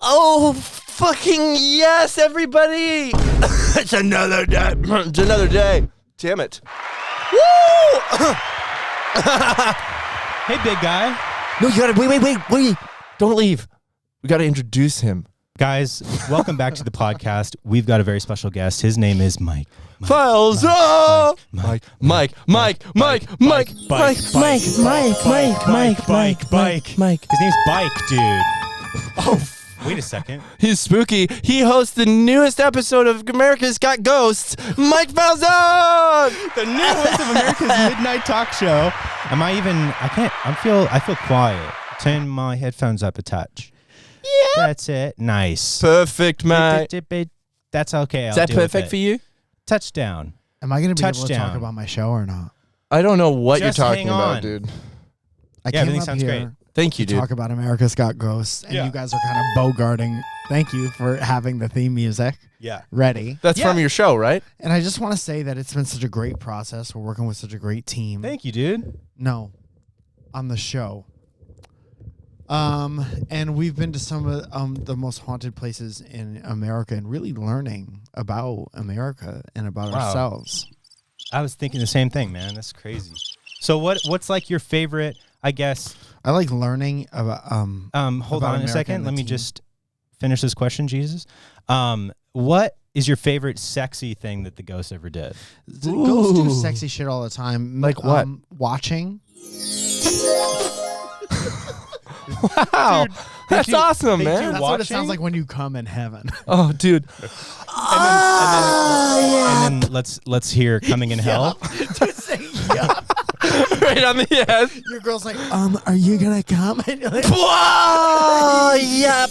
Oh, fucking yes, everybody! It's another day. It's another day. Damn it. Woo! Hey, big guy. No, you gotta wait. Don't leave. We gotta introduce him. Guys, welcome back to the podcast. We've got a very special guest. His name is Mike. Falzone! Mike. His name's Bike, dude. Oh, wait a second. He's spooky. He hosts the newest episode of America's Got Ghosts, Mike Falzone! The newest of America's midnight talk show. I feel quiet. Turn my headphones up a touch. Yeah. That's it. Nice. Perfect, mate. That's okay. Is that perfect for you? Touchdown. Am I going to be able to Touchdown. talk about my show or not? I don't know what Just you're talking hang about, on. dude. I Yeah, everything came up sounds here great. Thank you, to dude. talk about America's Got Ghosts, and Yeah. you guys are kind of bogarting. Thank you for having the theme music Yeah. ready. That's from your show, right? And I just want to say that it's been such a great process. We're working with such a great team. Thank you, dude. No, on the show. And we've been to some of the most haunted places in America and really learning about America and about Wow. ourselves. I was thinking the same thing, man. That's crazy. So what's like your favorite, I guess? I like learning about Hold about on a America second. and the Let me team. just finish this question, Jesus. What is your favorite sexy thing that the ghost ever did? Ghosts do Ooh. sexy shit all the time. Like what? Watching. Wow. That's do- awesome, they man. do That's what it watching? sounds like when you come in heaven. Oh, dude. And then let's hear Coming in Hell. Just say yeah. Right on the yes. Your girl's like, are you gonna come? And you're like, Whoa, yep.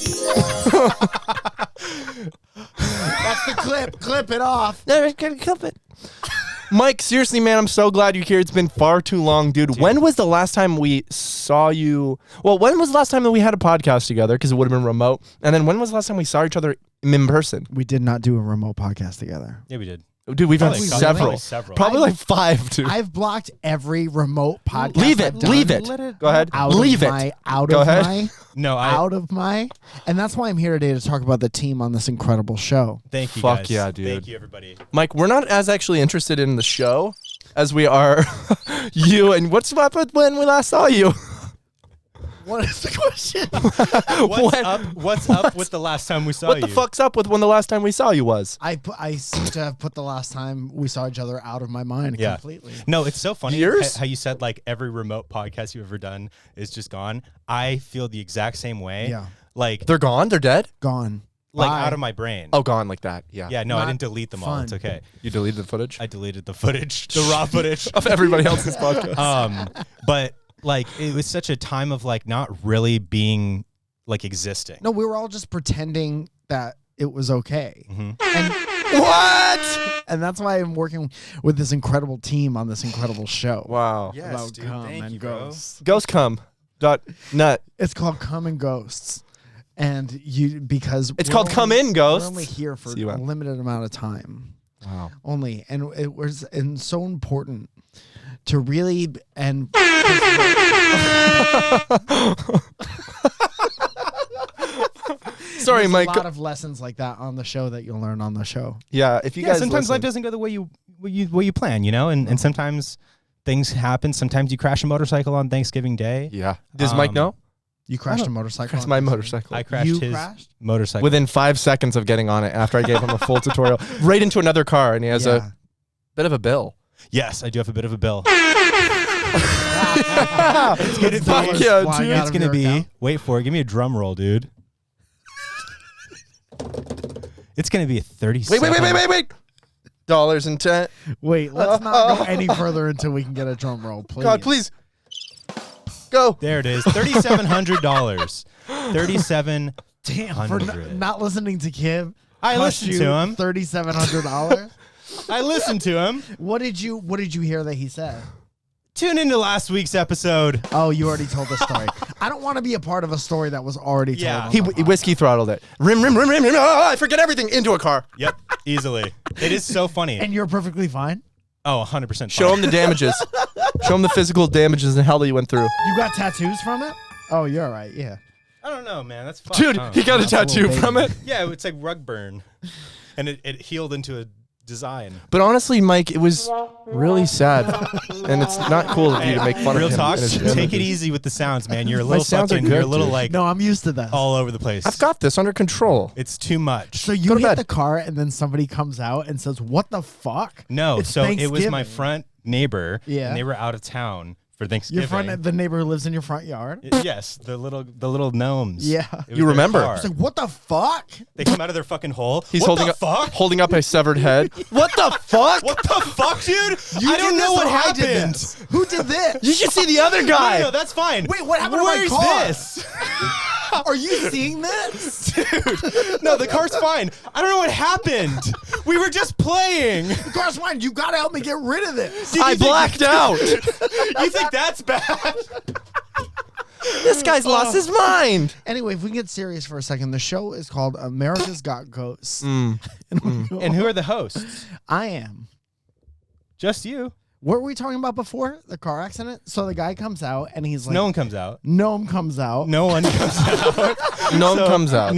that's the clip. Clip it off. Never gonna clip it. Mike, seriously, man, I'm so glad you're here. It's been far too long, dude. When was the last time we saw you? Well, when was the last time that we had a podcast together? Because it would have been remote. And then when was the last time we saw each other in person? We did not do a remote podcast together. Yeah, we did. Dude, we've done Probably several. several. Probably like 5, dude. I've blocked every remote podcast. Leave I've it. done. Leave it. Let it Go ahead. Out Leave of it. my, out Go of ahead. my, No, out of my, and that's why I'm here today to talk about the team on this incredible show. Thank you, Fuck guys. yeah, dude. Thank you, everybody. Mike, we're not as actually interested in the show as we are you. And what's up with when we last saw you? What is the question? What's up with the last time we saw What you? the fuck's up with when the last time we saw you was? I seem to have put the last time we saw each other out of my mind Yeah. completely. No, it's so funny Years? how you said like every remote podcast you've ever done is just gone. I feel the exact same way. Yeah. Like They're gone? They're dead? Gone. like Bye. out of my brain. Oh, gone like that. Yeah. Yeah, no, I Not didn't delete them all. fun. It's okay. You deleted the footage? I deleted the footage, the raw footage. Of everybody else's podcast. But like it was such a time of like not really being like existing. No, we were all just pretending that it was okay. Mhm. And What? and that's why I'm working with this incredible team on this incredible show. Wow. Yes, about dude. cum Thank and you, bro. ghosts. Ghostcom.net. It's called Come and Ghosts. And because It's we're called Come In, Ghosts. We're only here for See you a out. limited amount of time. Wow. Only. And it was and so important to really and Sorry, there's Mike. a lot of lessons like that on the show that you'll learn on the show. Yeah, if you Yeah, guys sometimes listen. life doesn't go the way you plan, you know, and sometimes things happen. Sometimes you crash a motorcycle on Thanksgiving Day. Yeah. Does Mike know? You crashed don't- a motorcycle. That's on my this thing? motorcycle. I crashed You his crashed? motorcycle. Within 5 seconds of getting on it after I gave him a full tutorial. Right into another car, and he has Yeah. a bit of a bill. Yes, I do have a bit of a bill. It's good Fuck dollars yeah, flying dude. out It's of gonna your be. account. Wait for it. Give me a drum roll, dude. It's gonna be a 37. Wait. Dollars and 10. Wait, let's not go any further until we can get a drum roll, please. God, please. Go. There it is. $3,700. $3,700. Damn, for not listening to Kim. I cost listened you to him. $3,700. I listened to him. What did you hear that he said? Tune into last week's episode. Oh, you already told the story. I don't want to be a part of a story that was already told. Yeah. on He the podcast. whiskey throttled it. Rim. Oh, I forget everything. Into a car. Yep, easily. It is so funny. And you're perfectly fine. Oh, 100%. Show him the damages. Show him the physical damages and hell that you went through. You got tattoos from it? Oh, you're all right. Yeah. I don't know, man. That's fucked. Dude, he got a That's a tattoo little from baby. it. Yeah, it's like rug burn, and it healed into a design. But honestly, Mike, it was really sad. And it's not cool of you to make fun Real of him. talk. and his Take it damages. easy with the sounds, man. You're a My little sounds are fucking. good, You're a little dude. like No, I'm used to that. all over the place. I've got this under control. It's too much. So you Go to hit bed. the car and then somebody comes out and says, "What the fuck?" No, It's so it was my Thanksgiving. front neighbor. Yeah. And they were out of town for Thanksgiving. The neighbor who lives in your front yard. Yes, the little gnomes. Yeah. It was You their remember. car. It's like, what the fuck? They come out of their fucking hole. He's what holding the up, fuck? holding up a severed head. What the fuck? What the fuck, dude? You I don't did know this what or I did happened. this? Who did this? You should see the other No, guy. no, that's fine. Wait, what happened to my Where's car? this? Are you seeing this? Dude, no, the car's fine. I don't know what happened. We were just playing. The car's fine. You gotta help me get rid of this. Did you I think- blacked out. You think that's bad? This guy's lost his mind. Anyway, if we can get serious for a second, the show is called America's Got Ghosts. And who are the hosts? I am. Just you. What were we talking about before? The car accident? So the guy comes out and he's like, No one comes out. Gnome comes out. No one comes out. Gnome comes out.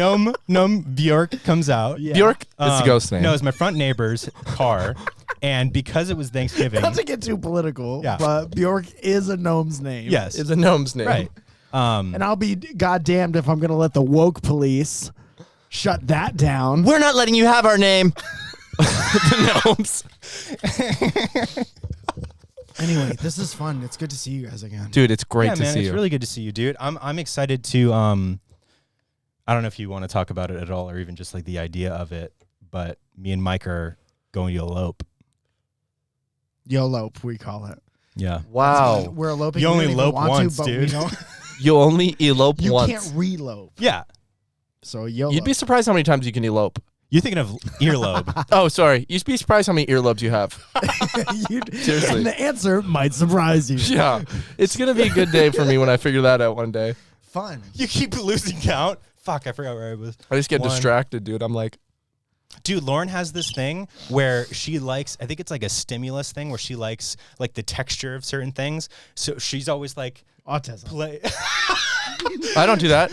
Gnome Bjork comes out. Yeah. Bjork is a ghost name. No, it's my front neighbor's car. And because it was Thanksgiving. Not to get too political, Yeah. but Bjork is a gnome's name. Yes. It's a gnome's name. Right. And I'll be goddamned if I'm going to let the woke police shut that down. We're not letting you have our name. The gnomes. Anyway, this is fun. It's good to see you guys again. Dude, it's great Yeah, to man, see it's you. really good to see you, dude. I'm excited to I don't know if you want to talk about it at all or even just like the idea of it, but me and Mike are going to elope. YOLOpe, we call it. Yeah. Wow. We're eloping. You only we don't even elope want once, to, but dude. We don't. You only elope You once. can't relope. Yeah. So YOLO. You'd be surprised how many times you can elope. You're thinking of earlobe. Oh, sorry. You'd be surprised how many earlobes you have. Seriously. And the answer might surprise you. Yeah. It's going to be a good day for me when I figure that out one day. Fun. You keep losing count. Fuck, I forgot where I was. I just get One. distracted, dude. I'm like, Dude, Lauren has this thing where she likes, I think it's like a stimulus thing where she likes like the texture of certain things. So she's always like, Autism. play. I don't do that.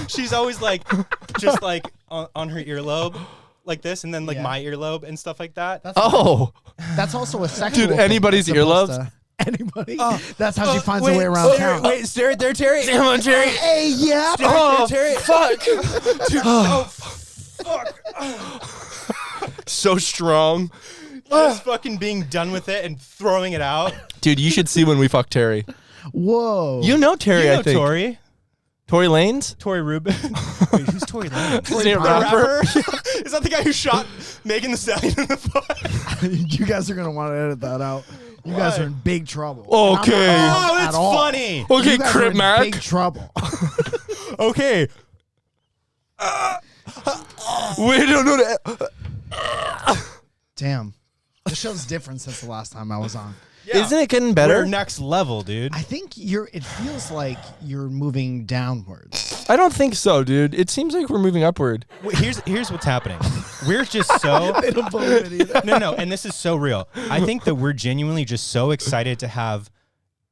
She's always like, just like on her earlobe like this and then like Yeah. my earlobe and stuff like that. Oh. That's also a sexual Dude, thing. anybody's That's supposed earlobes? to- Anybody? That's how she finds a way around town. Wait, stay right there, Terry. Damn on, Jerry. Hey, yeah. Oh, Terry. fuck. Dude, oh, fuck. So strong. Just fucking being done with it and throwing it out. Dude, you should see when we fuck Terry. Whoa. You know Terry, You know I think. Tori. Tory Lanez? Tori Rubin. Wait, who's Tori Lanez? Is he a The rapper? Is that the guy who shot Megan Thee Stallion in the foot? You guys are going to want to edit that out. You guys Why? are in big trouble. Okay. And I'm not Oh, at that's all. funny. Okay, You guys are Crip in Mac. big trouble. Okay. We don't know that. Damn. The show's different since the last time I was on. Yeah. Isn't it getting We're better? next level, dude. I think it feels like you're moving downwards. I don't think so, dude. It seems like we're moving upward. Wait, here's what's happening. We're just so They don't believe it either. no, and this is so real. I think that we're genuinely just so excited to have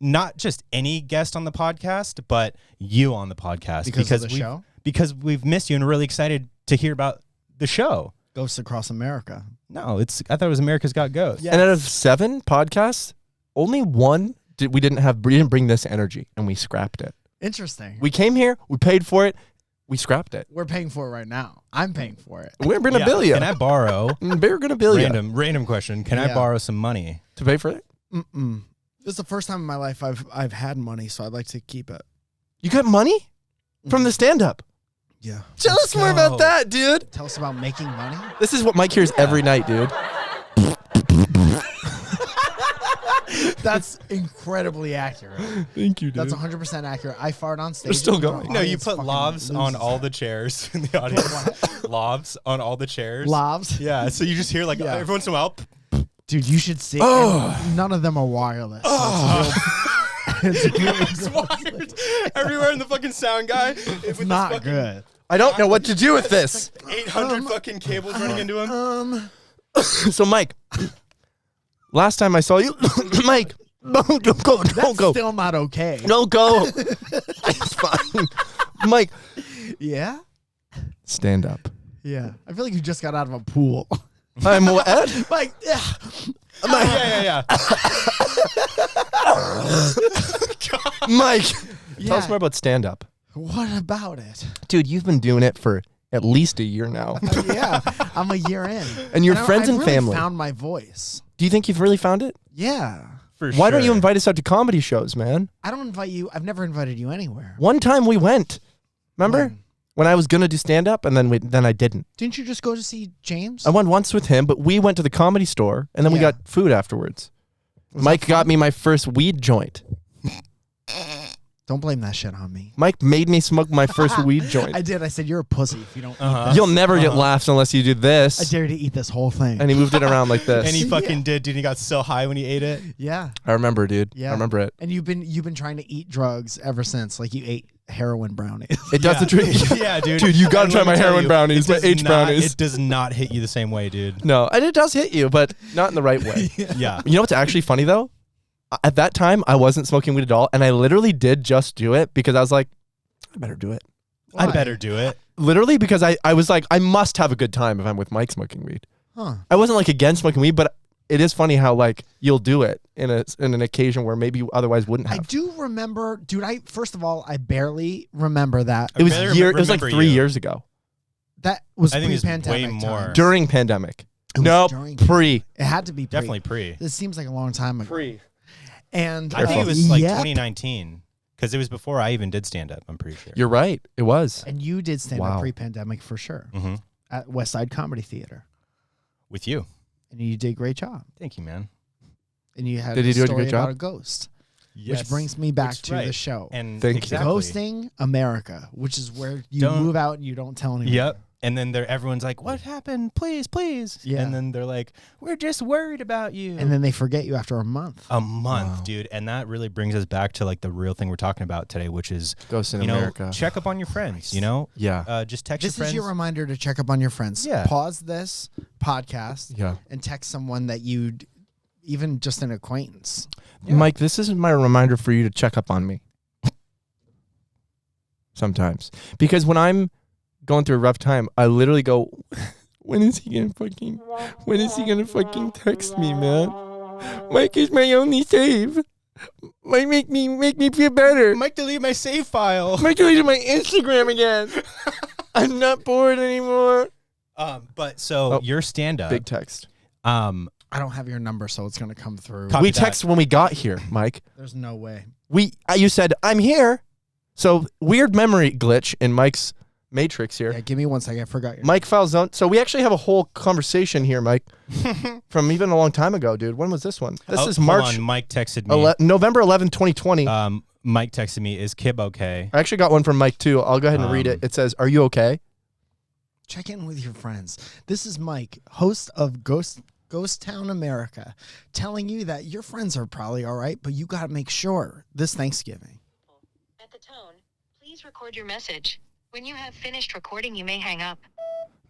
not just any guest on the podcast, but you on the podcast Because of the we- show? Because we've missed you and we're really excited to hear about the show. Ghosts Across America. No, I thought it was America's Got Ghosts. Yeah. And out of 7 podcasts, only one we didn't bring this energy, and we scrapped it. Interesting. We came here, we paid for it, we scrapped it. We're paying for it right now. I'm paying for it. We're gonna Yeah. bill you. Can I borrow? We're gonna bill you random question. Can I Yeah. borrow some money? to pay for it. Mm-mm. This is the first time in my life I've had money, so I'd like to keep it. You got money from the stand-up. Yeah. Tell us more go. about that, dude. Tell us about making money. This is what Mike hears every night, dude. That's incredibly accurate. Thank you, dude. That's 100% accurate. I fart on stage. still and the going. No, you audience put fucking lavs on loses all it. the chairs in the audience. Lavs on all the chairs. Lavs. Yeah, so you just hear like Yeah. every once in a while. Dude, you should see. Oh. and none of them are wireless. So it's really It's wired everywhere in the fucking sound guy. With not this fucking good. I don't know what to do with this. 800 fucking cables running into him. So, Mike, Last time I saw you, Mike. Don't go. Don't That's go. still not okay. Don't go. It's fine. Mike, Yeah? stand up. Yeah. I feel like you just got out of a pool. I'm what? Like, yeah. Yeah. Mike, Yeah. tell us more about stand up. What about it? Dude, you've been doing it for at least a year now. Yeah. I'm a year in. And your I- friends I've and really family. found my voice. Do you think you've really found it? Yeah. For Why don't you sure. invite us out to comedy shows, man? I don't invite you. I've never invited you anywhere. One time we went. Remember? When I was going to do stand up and then I didn't. Didn't you just go to see James? I went once with him, but we went to the comedy store and then we Yeah. got food afterwards. Was Mike that got fun? me my first weed joint. Don't blame that shit on me. Mike made me smoke my first weed joint. I did. I said, you're a pussy if you don't eat Uh-huh. this. You'll never get laughs unless you do I this. dare you to eat this whole thing. And he moved it around like this. And he fucking did, dude. He got so high when he ate it. Yeah. I remember, dude. Yeah. I remember it. And you've been trying to eat drugs ever since. Like you ate heroin brownies. It does the trick. Yeah, dude. Dude, you gotta And try let me my tell heroin you, brownies, it my does H not- brownies. It does not hit you the same way, dude. No, and it does hit you, but not in the right way. Yeah. You know what's actually funny though? At that time, I wasn't smoking weed at all, and I literally did just do it because I was like, I better do it. I Why? better do it. Literally because I was like, I must have a good time if I'm with Mike smoking weed. Huh. I wasn't like against smoking weed, but it is funny how like you'll do it in an occasion where maybe you otherwise wouldn't I have. do remember, dude. First of all, I barely remember that. It was barely it was like remember 3 you. years ago That was I think it's pre-pandemic way more. times. during pandemic. It was Nope, during- pre. It had to be pre. Definitely pre. This seems like a long time ago. Pre. And I think it was like Yep. 2019 because it was before I even did stand up. I'm pretty sure. You're right. It was. And you did stand up Wow. pre-pandemic for sure hmm at West Side Comedy Theater, With you. and you did a great job. Thank you, man. And you had Did he a do a story good about job? a ghost, Yes. which brings me back Which- to right. the show. And Thank you. exactly. Ghosting America, which is where you Don't- move out and you don't tell anyone. Yep. And then everyone's like, "What happened? Please, please." Yeah. And then they're like, "We're just worried about you." And then they forget you after a month. a month, Wow. dude. And that really brings us back to like the real thing we're talking about today, which is Ghost in you know, America. check up on your friends. You know, Yeah. just text This your friends. is your reminder to check up on your friends. Yeah. Pause this podcast Yeah. and text someone that you'd, even just an acquaintance. Yeah. Mike, this is my reminder for you to check up on me. Sometimes. Because when I'm going through a rough time, I literally go, when is he gonna fucking text me, man? Mike is my only save. Mike, make me feel better. Mike, delete my save file. Mike, deleted my Instagram again. I'm not bored anymore. But so Oh, your stand up. Big text. I don't have your number, so it's going to come through. Copy We that. texted when we got here, Mike. There's no way. You said, I'm here. So weird memory glitch in Mike's matrix here. Yeah, give me 1 second. I forgot your Mike Falzone. So we actually have a whole conversation here, Mike, from even a long time ago, dude. When was this one? This is hold March, on, Mike texted me. November 11, 2020. Mike texted me, "Is Kib okay?" I actually got one from Mike too. I'll go ahead and read it. It says, "Are you okay?" Check in with your friends. This is Mike, host of Ghost Town America, telling you that your friends are probably all right, but you got to make sure this Thanksgiving. At the tone, please record your message. When you have finished recording, you may hang up.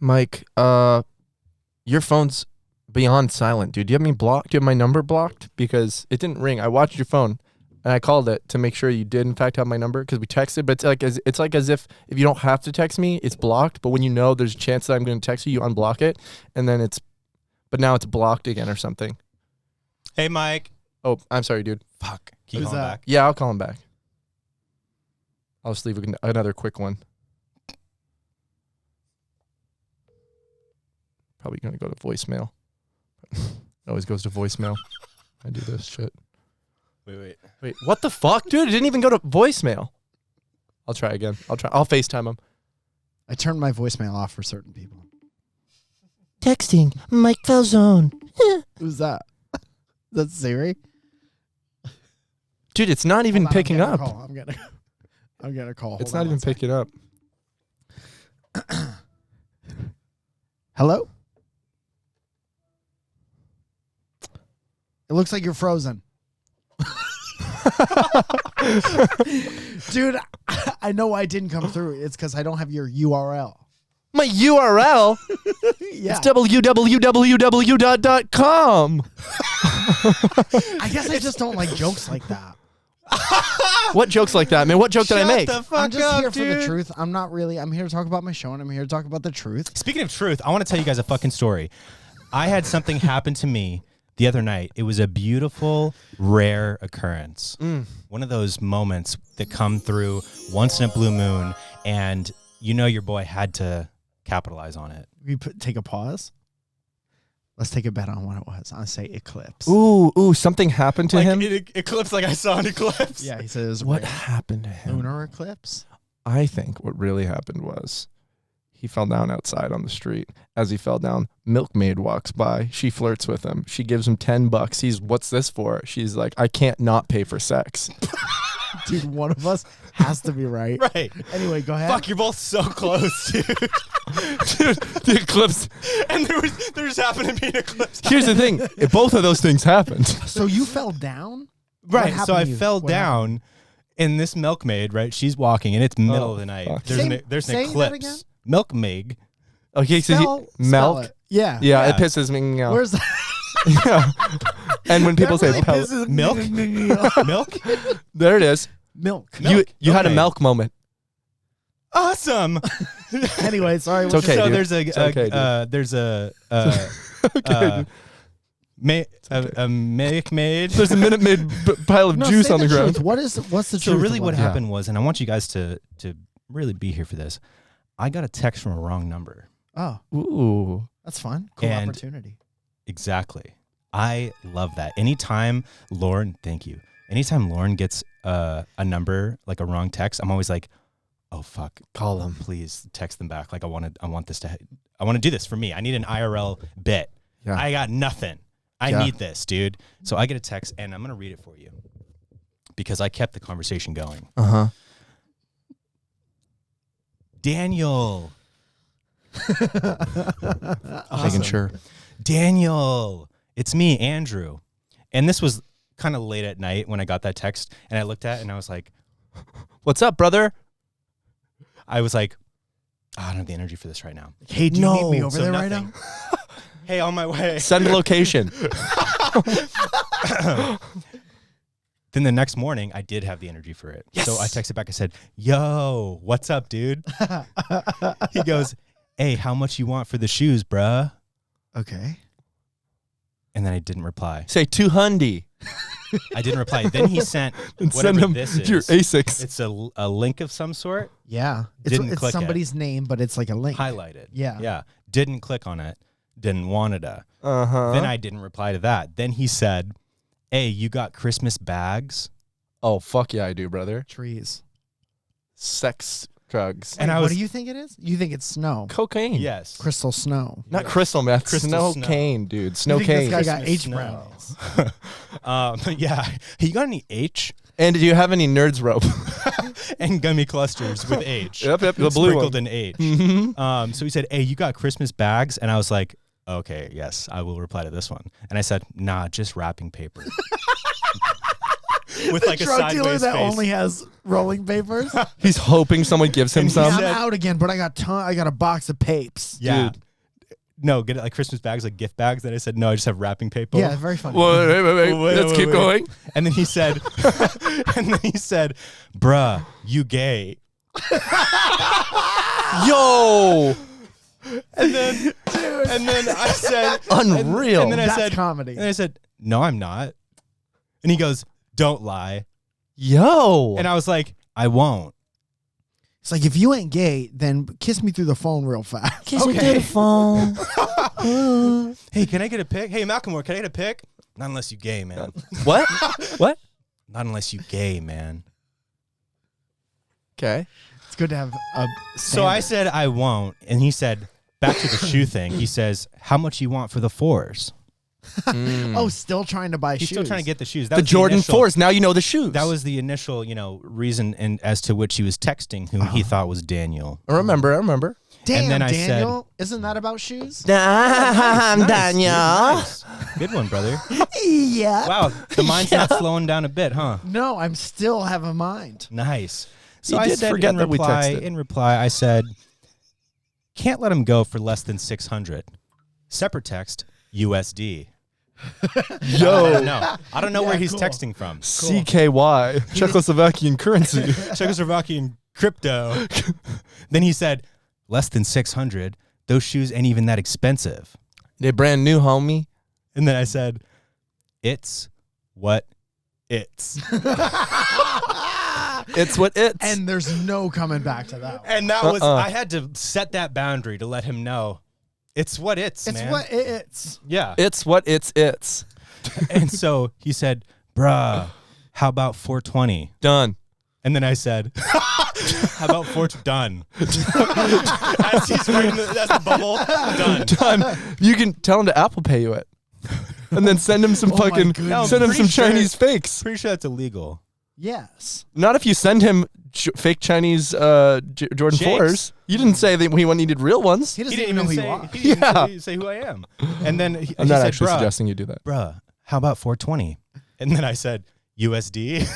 Mike, your phone's beyond silent, dude. Do you have me blocked? Do you have my number blocked? Because it didn't ring. I watched your phone, and I called it to make sure you did in fact have my number because we texted. But it's like as if you don't have to text me, it's blocked. But when you know there's a chance that I'm going to text you, you unblock it, and then but now it's blocked again or something. Hey, Mike. Oh, I'm sorry, dude. Fuck. Keep Who's calling that? back. Yeah, I'll call him back. I'll just leave another quick one. Probably going to go to voicemail. It always goes to voicemail. I do this shit. Wait, what the fuck, dude? It didn't even go to voicemail. I'll try again. I'll FaceTime him. I turned my voicemail off for certain people. Texting Mike Falzone. Who's that? That's Siri? Dude, it's not even Hold on, picking up. I'm getting a call. It's Hold not on even picking up. Hello? It looks like you're frozen. Dude, I know why it didn't come through. It's because I don't have your URL. My URL? Yeah. It's www.com. I guess I just don't like jokes like that. What jokes like that, man? What joke did I make? The fuck I'm just up, here for the dude. truth. I'm not really. I'm here to talk about my show, and I'm here to talk about the truth. Speaking of truth, I want to tell you guys a fucking story. I had something happen to me the other night. It was a beautiful, rare occurrence. One of those moments that come through once in a blue moon, and you know your boy had to capitalize on it. Take a pause. Let's take a bet on what it was. I'll say eclipse. Ooh, something happened to him. Eclipse, like I saw an eclipse. Yeah, he says What happened to him? lunar eclipse. I think what really happened was he fell down outside on the street. As he fell down, milkmaid walks by. She flirts with him. She gives him $10. He's, what's this for? She's like, I can't not pay for sex. Dude, one of us has to be right. Right. Anyway, go ahead. Fuck, you're both so close, dude. Dude, the eclipse. And there just happened to be an eclipse. Here's the thing. If both of those things happened. So you fell down? What Right. happened So I to you? fell What down, and this milkmaid, right? She's walking, and it's middle of the night. fuck. There's Say an that eclipse. again? Milkmaid. Okay, so Spell milk. it. Yeah. Yeah, Yeah. it pisses me off. Where's that? Yeah. And when people say pellet, Milk? Milk? there it is. Milk. You had a Milkmaid. milk moment. Awesome. Anyway, sorry. It's what okay, you So dude. there's It's okay, dude. there's a Okay, a milkmaid. There's a Minute Maid pile of No, juice say on the ground. truth. What's the So truth? really of what it? happened was, and I want you guys to really be here for this, I got a text from a wrong number. Oh, Ooh. that's fun. Cool And- opportunity. Exactly. I love that. Anytime Lauren, thank you. Anytime Lauren gets a number, like a wrong text, I'm always like, oh fuck, Call him. please text them back. Like I want to do this for me. I need an IRL bit. Yeah. I got nothing. I Yeah. need this, dude. So I get a text, and I'm gonna read it for you because I kept the conversation going. Uh-huh. Daniel. Making sure. Daniel, it's me, Andrew. And this was kind of late at night when I got that text, and I looked at it and I was like, What's up, brother? I was like, oh, I don't have the energy for this right now. Hey, do you need me over So there right now? nothing. Hey, on my way. Send a location. Then the next morning, I did have the energy for it. Yes. So I texted back. I said, yo, what's up, dude? He goes, hey, how much you want for the shoes, bruh? Okay. And then I didn't reply. Say 200. I didn't reply. Then he sent And whatever send him this is. your Asics. It's a link of some sort. Yeah. Didn't It's click it. somebody's name, but it's like a link. Highlighted. Yeah. Yeah. Didn't click on it. Didn't want it. Uh-huh. Then I didn't reply to that. Then he said, hey, you got Christmas bags? Oh, fuck yeah, I do, brother. Trees. Sex drugs. And Wait, I what was- do you think it is? You think it's snow? Cocaine. Yes. Crystal snow. Not crystal meth. Crystal Snow snow. cane, dude. You Snow think this cane. guy got Christmas H snow. brownies? Yeah. Hey, you got any H? And do you have any nerds rope? And gummy clusters with H. Yep, the blue Sprinkled one. in H. Mhm. So he said, hey, you got Christmas bags? And I was like, okay, yes, I will reply to this one. And I said, nah, just wrapping paper. With like a Drug dealer sideways that face. only has rolling papers. He's hoping someone gives him And he some. I'm said- out again, but I got a box of papes. Yeah. Dude. No, get it like Christmas bags, like gift bags. Then I said, no, I just have wrapping paper. Yeah, very funny. Wait, wait. Wait, Let's wait, keep wait. going. And then he said, bruh, you gay. Yo, And then I said, unreal. And then I That's said, comedy. and I said, no, I'm not. And he goes, don't lie. Yo. And I was like, I won't. It's like, if you ain't gay, then kiss me through the phone real fast. Kiss me through the phone. Hey, can I get a pic? Hey, Malcolm, can I get a pic? Not unless you gay, man. What? What? Not unless you gay, man. Okay. It's good to have a So I standard. said, I won't. And he said, back to the shoe thing. He says, how much you want for the fours? Oh, still trying to buy He's shoes. still trying to get the shoes. That The was Jordan initial- 4s. Now you know the shoes. That was the initial, reason and as to which he was texting, whom he thought was Daniel. I remember. Damn, and then I said- Daniel. Isn't that about shoes? I'm Nice, Daniel. nice. Good one, brother. Yeah. Wow, the mind's not slowing down a bit, huh? No, I'm still have a mind. Nice. So You I did said forget in that we reply, texted. I said, can't let him go for less than 600. Separate text, USD. Yo, I don't know where he's cool. texting from. CKY, Czechoslovakian currency. Czechoslovakian crypto. Then he said, less than 600. Those shoes ain't even that expensive. They brand new, homie. And then I said, it's what it's. It's what it's. And there's no coming back to that one. And that was, I had to set that boundary to let him know it's what it's, It's man. what it's. Yeah. It's what it's. And so he said, bruh, how about 420? Done. And then I said, how about 420? Done. As he's writing that's the bubble, done. Done. You can tell him to Apple Pay you it. And then send him some Oh my fucking, goodness. send him Pretty some sure- Chinese fakes. Pretty sure that's illegal. Yes. Not if you send him fake Chinese Jordan Jakes. 4s. You didn't say that he needed real ones. He doesn't He even didn't know even who you say, are. he didn't Yeah. say who I am. And then he I'm not said, actually bruh, suggesting you do that. bruh, how about 420? And then I said, USD?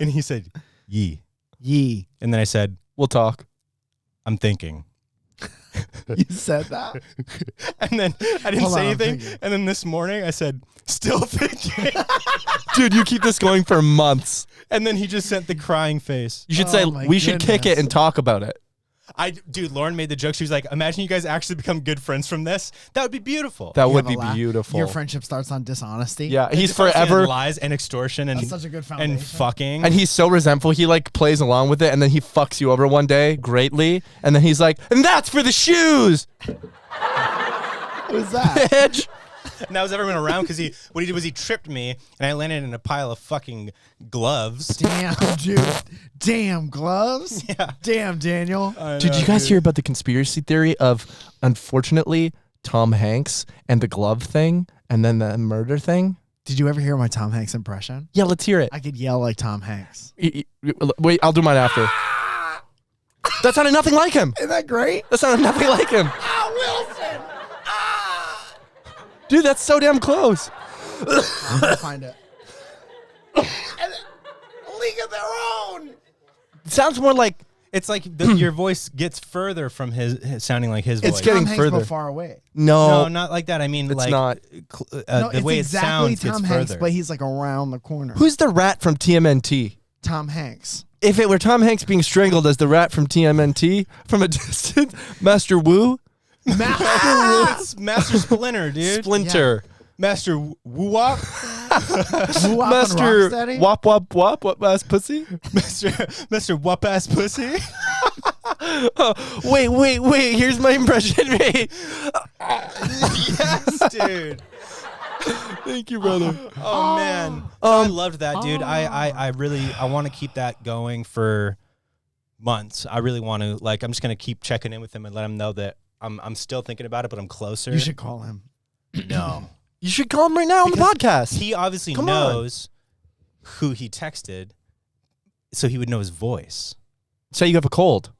And he said, yee. Yee. And then I said, We'll talk. I'm thinking. You said that? And then I didn't Hold say on, I'm anything. thinking. And then this morning I said, still thinking. Dude, you keep this going for months. And then he just sent the crying face. You should Oh say, my we should kick it goodness. and talk about it. Dude, Lauren made the joke. She was like, imagine you guys actually become good friends from this. That would be beautiful. That You would have be a laugh. beautiful. Your friendship starts on dishonesty. Yeah, he's Just understand forever. lies and extortion and That's such a good foundation. and fucking. And he's so resentful. He like plays along with it, and then he fucks you over one day greatly, and then he's like, "And that's for the shoes, Who's that? bitch." And that was everyone around because what he did was he tripped me and I landed in a pile of fucking gloves. Damn, dude. Damn, gloves? Yeah. Damn, Daniel. Did you guys hear about the conspiracy theory of, unfortunately, Tom Hanks and the glove thing, and then the murder thing? Did you ever hear my Tom Hanks impression? Yeah, let's hear it. I could yell like Tom Hanks. Wait, I'll do mine after. That sounded nothing like him. Isn't that great? That sounded nothing like him. Wilson! Dude, that's so damn close. I'm gonna find it. League of Their Own! It sounds more like It's like your voice gets further from his sounding like his It's voice. getting Tom Hanks further. but far away. no, no. not like that. I mean, It's like not. No, the it's way exactly it sounds Tom gets Hanks, further. but he's like around the corner. Who's the rat from TMNT? Tom Hanks? If it were Tom Hanks being strangled as the rat from TMNT from a distance, Master Wu, It's Master Splinter, dude. Splinter, Master Woo-Wop. Master Wop Wop Wop Wop ass pussy. Master Wop ass pussy. Wait. Here's my impression. Wait. Yes, dude. Thank you, brother. Oh man, I loved that, dude. I really want to keep that going for months. I really want to. Like, I'm just gonna keep checking in with him and let him know that I'm still thinking about it, but I'm closer. You should call him. No. You should call him right now on the podcast. He obviously Come on. knows who he texted, so he would know his voice. Say you have a cold.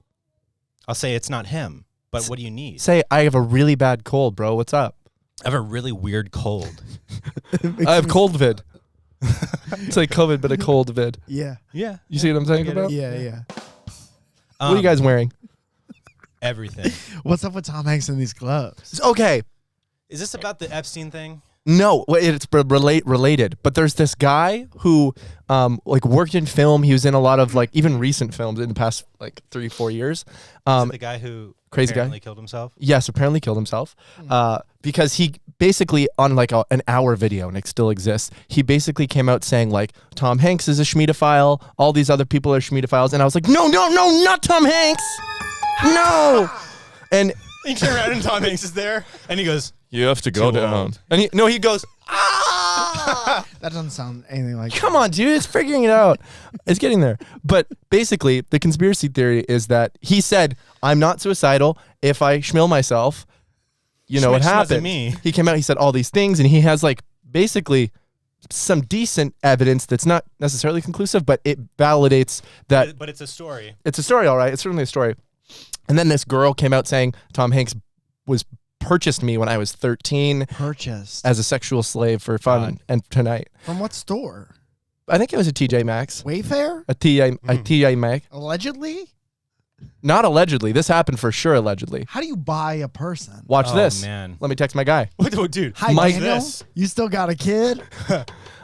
I'll say it's not him, but what do you need? Say I have a really bad cold, bro. What's up? I have a really weird cold. I have cold vid. It's like COVID, but a cold vid. Yeah. Yeah. You see what I'm saying get it. about? Yeah. What are you guys wearing? Everything. What's up with Tom Hanks in these gloves? Okay. Is this about the Epstein thing? No, it's related. But there's this guy who like worked in film. He was in a lot of like even recent films in the past like 3-4 years. Is it the guy who crazy guy? apparently killed himself? Yes, apparently killed himself because he basically on like an hour video, and it still exists. He basically came out saying like Tom Hanks is a schmedophile. All these other people are schmedophiles, and I was like, no, not Tom Hanks. No. And He turned around and Tom Hanks is there, and he goes, you have to go Too down. old. And he goes, ah. That doesn't sound anything like Come on, dude. It's figuring it out. It's getting there. But basically, the conspiracy theory is that he said, I'm not suicidal. If I schmill myself, you know what Schmitz doesn't happened. me. He came out, he said all these things, and he has like basically some decent evidence that's not necessarily conclusive, but it validates that but it's a story. it's a story, all right. It's certainly a story. And then this girl came out saying Tom Hanks purchased me when I was 13 purchased. as a sexual slave for fun and tonight. From what store? I think it was a TJ Maxx. Wayfair? A TJ Maxx. Allegedly? Not allegedly. This happened for sure. Allegedly. How do you buy a person? Watch Oh, this. man. Let me text my guy. Dude. Hi, Mike- Daniel. This. You still got a kid?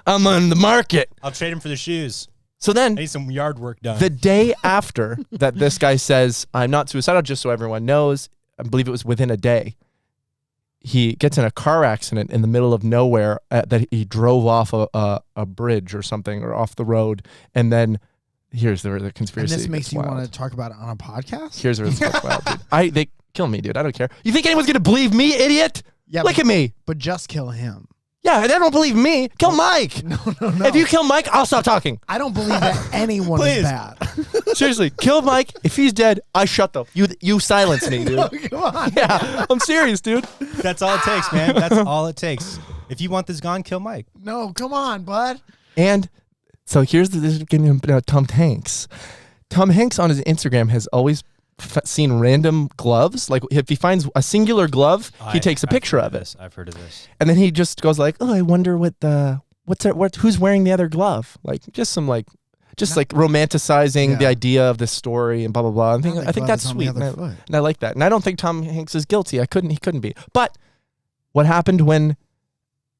I'm on the market. I'll trade him for the shoes. So then, I need some yard work done. the day after that, this guy says, "I'm not suicidal," just so everyone knows. I believe it was within a day. He gets in a car accident in the middle of nowhere that he drove off a bridge or something or off the road. And then here's where the And conspiracy. this makes gets you wild. want to talk about it on a podcast? Here's where this gets wild, dude. They kill me, dude. I don't care. You think anyone's going to believe me, idiot? Yeah, Look at me. but just kill him. Yeah, they don't believe me. Kill Mike. No. If you kill Mike, I'll stop talking. I don't believe that anyone Please. is bad. Seriously, kill Mike. If he's dead, I shut the. You silence me, dude. Come on. Yeah, I'm serious, dude. That's all it takes, man. That's all it takes. If you want this gone, kill Mike. No, come on, bud. And so here's this is getting Tom Hanks. Tom Hanks on his Instagram has always seen random gloves. Like if he finds a singular glove, he takes a picture of it, I've heard of this. and then he just goes like, "Oh, I wonder who's wearing the other glove?" Like just some like romanticizing the idea of this story and blah blah blah. I think that's sweet, and I like that. And I don't think Tom Hanks is guilty. He couldn't be. But what happened when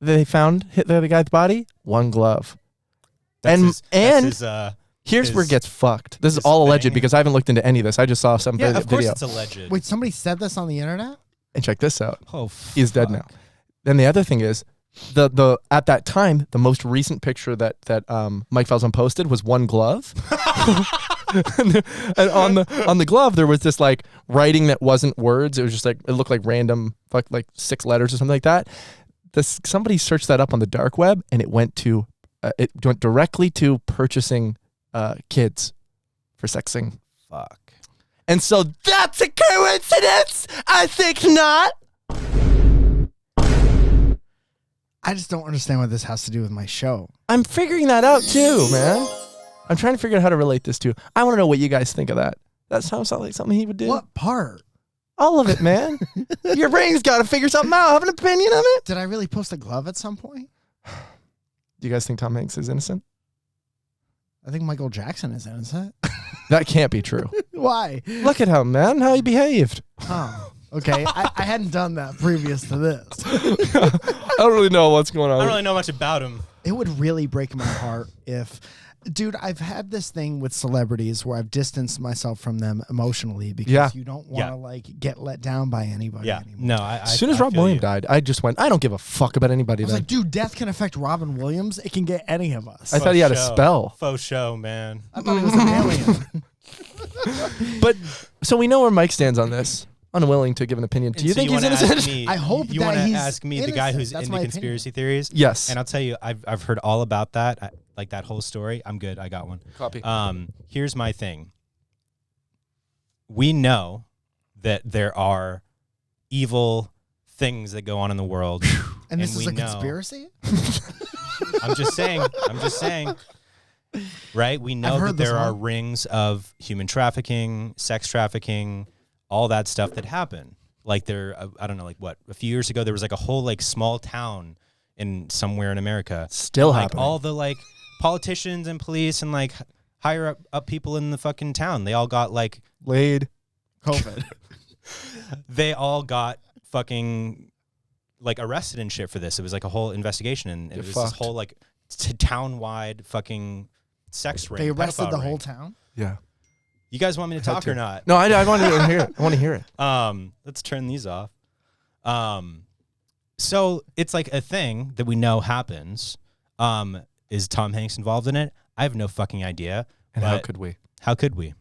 they found the guy's body? One glove. Here's where it gets fucked. This is all alleged thing. because I haven't looked into any of this. I just saw some Yeah, of course video. it's alleged. Wait, somebody said this on the internet? And check this out. Oh, He's dead now. Then the other thing is, the at that time, the most recent picture that Mike Falzone posted was one glove. and on the glove there was this like writing that wasn't words. It was just like it looked like random like 6 letters or something like that. Somebody searched that up on the dark web and it went directly to purchasing kids for sexing. Fuck. And so that's a coincidence? I think not. I just don't understand what this has to do with my show. I'm figuring that out too, man. I'm trying to figure out how to relate this to. I want to know what you guys think of that. That sounds like something he would do. What part? All of it, man. Your brain's got to figure something out. Have an opinion of it. Did I really post a glove at some point? Do you guys think Tom Hanks is innocent? I think Michael Jackson is innocent. That can't be true. Why? Look at him, man. How he behaved. Oh, okay. I hadn't done that previous to this. I don't really know what's going on. I don't really know much about him. It would really break my heart if... Dude, I've had this thing with celebrities where I've distanced myself from them emotionally because you don't want to like get let down by anybody anymore. No, As soon as Rob Williams died, I just went, I don't give a fuck about anybody. I was like, dude, death can affect Robin Williams. It can get any of us. I thought he had a spell. Faux show, man. I thought he was an alien. But so we know where Mike stands on this. Unwilling to give an opinion. Do you think he's innocent? I hope you that want to he's ask me, the guy who's innocent. That's into my conspiracy theories. Yes. And I'll tell you, I've heard all about that. Like that whole story. I'm good. I got one. Copy. Here's my thing. We know that there are evil things that go on in the world. And this we is a know- conspiracy? I'm just saying. Right? We know heard that this there are one. rings of human trafficking, sex trafficking, all that stuff that happen. Like I don't know, like what? A few years ago, there was like a whole like small town in somewhere in America. Still like happening. all the like politicians and police and like higher up people in the fucking town. They all got like Laid. COVID. they all got fucking like arrested and shit for this. It was like a whole investigation and it was this whole like town-wide fucking sex ring. They arrested pedophile the ring. whole town? Yeah. You guys want me to talk or not? No, I want to hear it. I want to hear it. Let's turn these off. So it's like a thing that we know happens. Is Tom Hanks involved in it? I have no fucking idea. And how could we? How could we?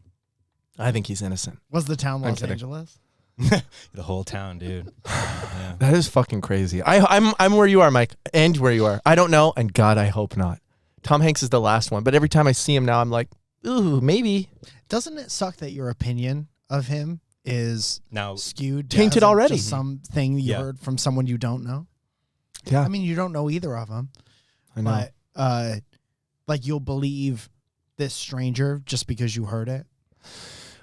I think he's innocent. Was the town Los kidding. Angeles? The whole town, dude. Yeah. That is fucking crazy. I'm where you are, Mike, and where you are. I don't know, and God, I hope not. Tom Hanks is the last one, but every time I see him now, I'm like, ooh, maybe. Doesn't it suck that your opinion of him is Now, skewed? Tainted as of already. just something you heard from someone you don't know? Yeah, I mean, you don't know either of them. I know. But, like, you'll believe this stranger just because you heard it?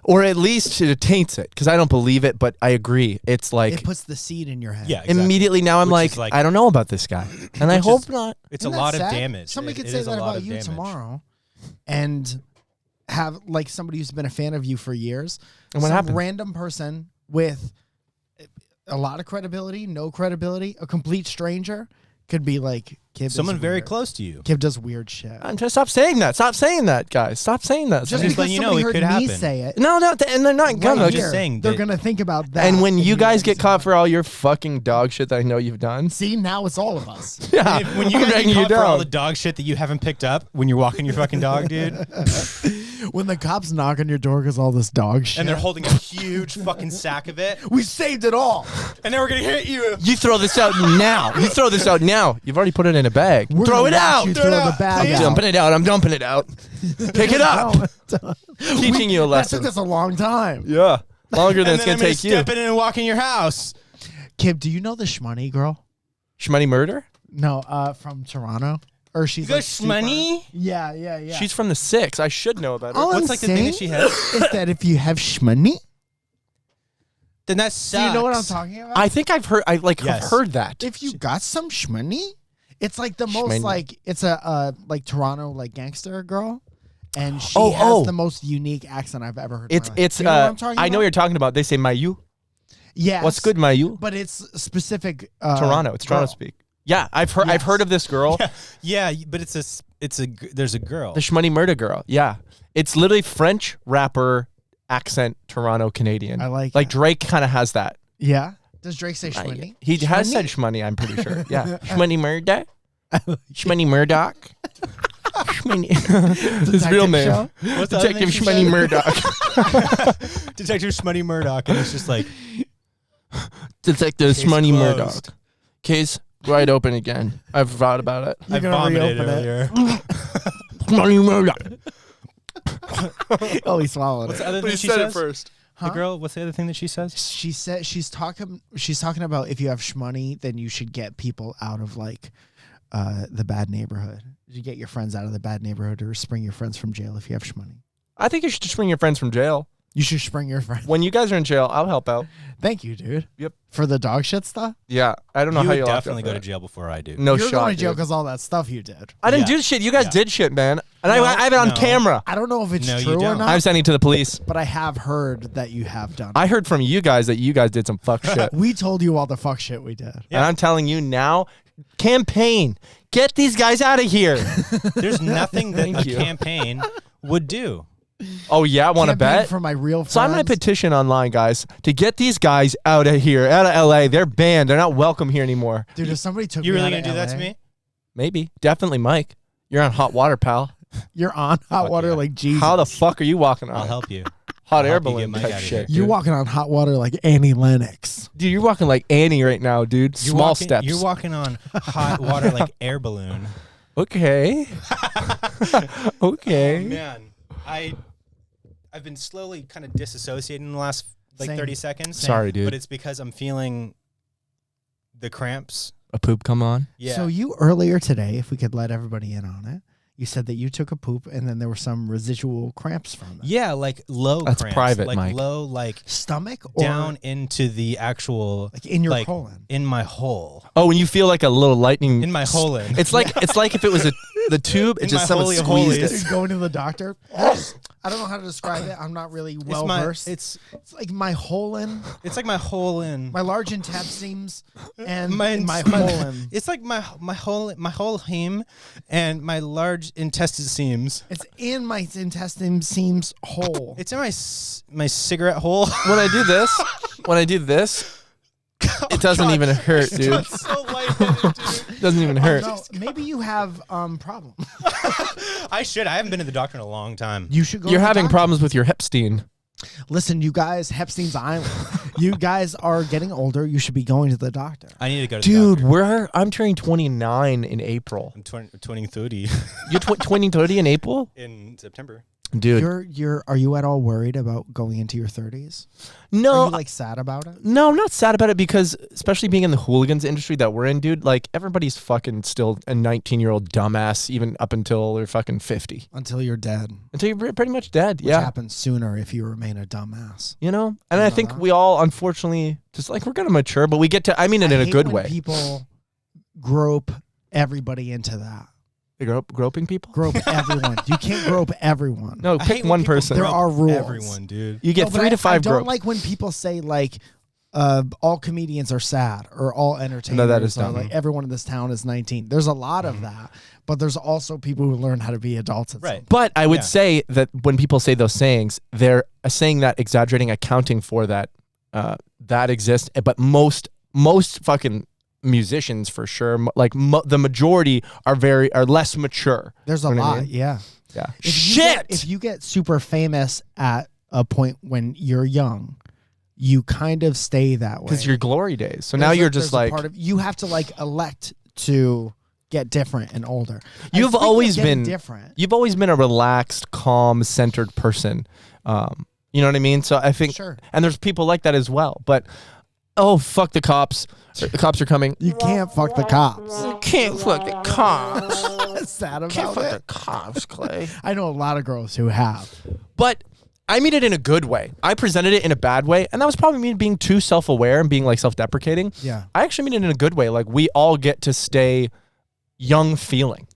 Or at least it taints it, because I don't believe it, but I agree. It's like It puts the seed in your head. yeah, exactly. immediately now I'm Which is like, I don't know about this guy, and I Which hope is- not. It's Isn't a that lot of sad? damage. Somebody It- could it say is a that lot about of you damage. tomorrow and have like somebody who's been a fan of you for years And what some happened? random person with a lot of credibility, no credibility, a complete stranger could be like, Kib Someone is very weird. close to you. Kib does weird shit. I'm just stop saying that. Stop saying that, guys. Stop saying that. Just just because letting you know somebody it heard could me happen. say it, no, and they're not right gonna. I'm here, just saying they're that- gonna think about that. And when you guys gonna get say caught that. for all your fucking dog shit that I know you've done, see, now it's all of us. yeah, When you I'm guys writing get you caught for all down. the dog shit that you haven't picked up when you're walking your fucking dog, dude, When the cops knock on your door because all this dog shit, and they're holding a huge fucking sack of it, we saved it all. and then we're gonna hit you. You throw this out now. You throw this out now. You've already put it in a bag. We're throw gonna it watch out. You Throw throw it the out. bag I'm out. dumping it out. I'm dumping it out. Pick it up. Teaching you a That lesson. took us a long time. Yeah, longer than And it's then gonna I'm take you. step in and walk in your house. Kib, do you know the Shmoney girl? Shmoney murder. No, from Toronto. Or she's You like got super- shmoney? Yeah. She's from the 6. I should know about her. All What's I'm like the thing that saying she has? is that if you have shmoney, Then that do sucks. you know what I'm talking about? I think I've heard. I like Yes. have heard that. If you got some shmoney, it's like the most Shmoney. like it's a like Toronto like gangster girl, and she Oh, has oh. the most unique accent I've ever heard. in It's my life. it's. Do you know what I'm talking I know about? what you're talking about. They say Mayu. Yes. What's good, Mayu? But it's specific. Toronto. It's Toronto girl. speak. Yeah, I've heard. I've Yes. heard of this girl, Yeah, but there's a girl. the Shmoney murder girl. Yeah, it's literally French rapper accent, Toronto Canadian. I like Like it. Drake kind of has that. Yeah. Does Drake say shmoney? He has Shmoney? said Shmoney. I'm pretty sure. Yeah, Shmoney murder. Shmoney Murdoch. Shmoney. His real Detective name. show? What's the other Detective thing she Shmoney said? Murdoch. Detective Shmoney Murdoch, and it's just like Detective Case Shmoney closed. Murdoch. Case wide open again. I've thought about it. You're I gonna vomited reopen it. earlier. Shmoney Murdoch. Oh, he swallowed What's it. the other But thing he she said says? it first. The girl. What's the other thing that she says? She said she's talking about if you have shmoney, then you should get people out of like the bad neighborhood. You get your friends out of the bad neighborhood or spring your friends from jail if you have shmoney. I think you should just bring your friends from jail. You should spring your friends. When you guys are in jail, I'll help out. Thank you, dude. Yep. For the dog shit stuff? Yeah, I don't know You how would you locked definitely up go for to that. jail before I do. No You're shot. going to jail dude. because all that stuff you did. I didn't Yeah. do shit. You guys Yeah. did shit, man. And No, I have it on no. camera. I don't know if it's No, you true or don't. not, I'm sending it to the police. but I have heard that you have done it. I heard from you guys that you guys did some fuck shit. We told you all the fuck shit we did. And I'm telling you now, campaign. Get these guys out of here. There's nothing that Thank a you. campaign would do. Oh, yeah? Want to Campaign bet? for my real friends. So I'm going to petition online, guys, to get these guys out of here, out of LA. They're banned. They're not welcome here anymore. Dude, if somebody took You me really out gonna of do that to LA, me? Maybe. Definitely, Mike. You're on hot water, pal. You're on hot Fuck water yeah. like Jesus. How the fuck are you walking on I'll it? help you. Hot I'll air help you balloon get Mike type out of shit. You're dude. walking on hot water like Annie Lennox. Dude, you're walking like Annie right now, dude. You're Small walking, steps. You're walking on hot water like air balloon. Okay. Okay. Oh, man, I've been slowly kind of disassociating in the last like Same. 30 seconds. Sorry, dude. But it's because I'm feeling the cramps. A poop come on. Yeah. So you earlier today, if we could let everybody in on it, you said that you took a poop and then there were some residual cramps from it. yeah, like low That's cramps. private, like Mike. low, like Stomach or down into the actual, like in your like, colon. in my hole. Oh, when you feel like a little lightning. In my hole in. It's like if it was the tube, it In just my someone holy of squeezed holies. it. Going to the doctor. I don't know how to describe it. I'm not really well versed. It's like my colon, like my hole in. my large intestines, and My- my my- colon. It's like my whole heme and my large intestine seams. It's in my intestine seams hole. It's in my cigarette hole. When I do this, it doesn't even hurt, dude. So lightheaded, dude. It doesn't even hurt. No, maybe you have problem. I haven't been to the doctor in a long time. You should go. You're to the having doctor. problems with your Hepstein. Listen, you guys, Hepstein's Island. You guys are getting older. You should be going to the doctor. I need to go to the Dude, doctor. I'm turning 29 in April. I'm turning 30 You're 30 in April? in September. Dude. Are you at all worried about going into your 30s? No, Are you like sad about it? no, I'm not sad about it because, especially being in the hooligans industry that we're in, dude, like everybody's fucking still a 19-year-old dumbass even up until they're fucking 50. Until you're dead. Until you're pretty much dead. Which Yeah. happens sooner if you remain a dumbass. You know? And You I know think that? we all, unfortunately, just like we're going to mature, but we get to, I mean it in I a hate good when way. People grope everybody into that. Groping people? Grope everyone. You can't grope everyone. No, I pick hate when one people person. There grope are rules. Everyone, dude. You get No, but 3 to 5 I don't gropes. like when people say like all comedians are sad or all entertainers that is are dumb. like everyone in this town is 19. There's a lot of that, but there's also people who learn how to be adults. At some point. But I would Yeah. say that when people say those sayings, they're saying that, exaggerating, accounting for that. That exists, but most fucking musicians, for sure, the majority are less mature. There's a You know what I lot, mean? yeah. Yeah. If you get super famous at a point when you're young, you kind of stay that way. Because your glory days. So now you're just like you have to like elect to get different and older. And You've speaking of always getting been different. You've always been a relaxed, calm, centered person. You know what I mean? So I think, Sure. and there's people like that as well. But oh, fuck the cops! The cops are coming. You can't fuck the cops. Can't fuck the cops. Sad about Can't fuck it. the cops, Clay. I know a lot of girls who have. But I mean it in a good way. I presented it in a bad way, and that was probably me being too self-aware and being like self-deprecating. Yeah. I actually mean it in a good way. Like we all get to stay young feeling.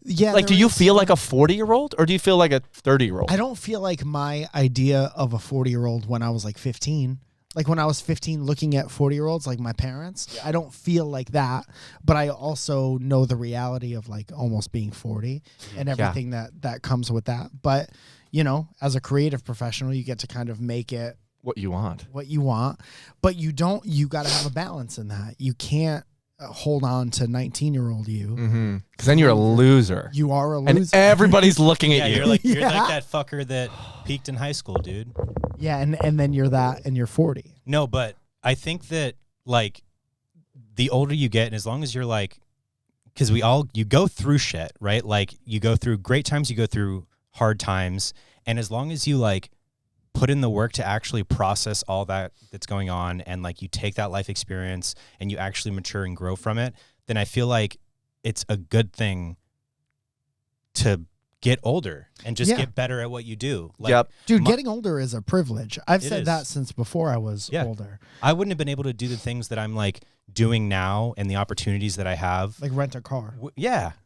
Yeah. Like, do there you is feel some- like a 40-year-old or do you feel like a 30-year-old? I don't feel like my idea of a 40-year-old when I was like 15. Like when I was 15 looking at 40-year-olds like my parents, I don't feel like that, but I also know the reality of like almost being 40 and everything that comes with that. But, you know, as a creative professional, you get to kind of make it What you want. but you got to have a balance in that. You can't hold on to 19-year-old you. Mm-hmm. Because then you're a loser. You are a And loser. everybody's looking Yeah, at you. you're like Yeah. that fucker that peaked in high school, dude. Yeah, and then you're that and you're 40. No, but I think that like the older you get, and as long as you're like, because you go through shit, right? Like you go through great times, you go through hard times, and as long as you like put in the work to actually process all that's going on, and like you take that life experience and you actually mature and grow from it, then I feel like it's a good thing to get older and just Yeah. get better at what you do. Like, Yep. Dude, getting older is a privilege. I've It said is. that since before I was Yeah. older. I wouldn't have been able to do the things that I'm like doing now and the opportunities that I have. Like rent a car.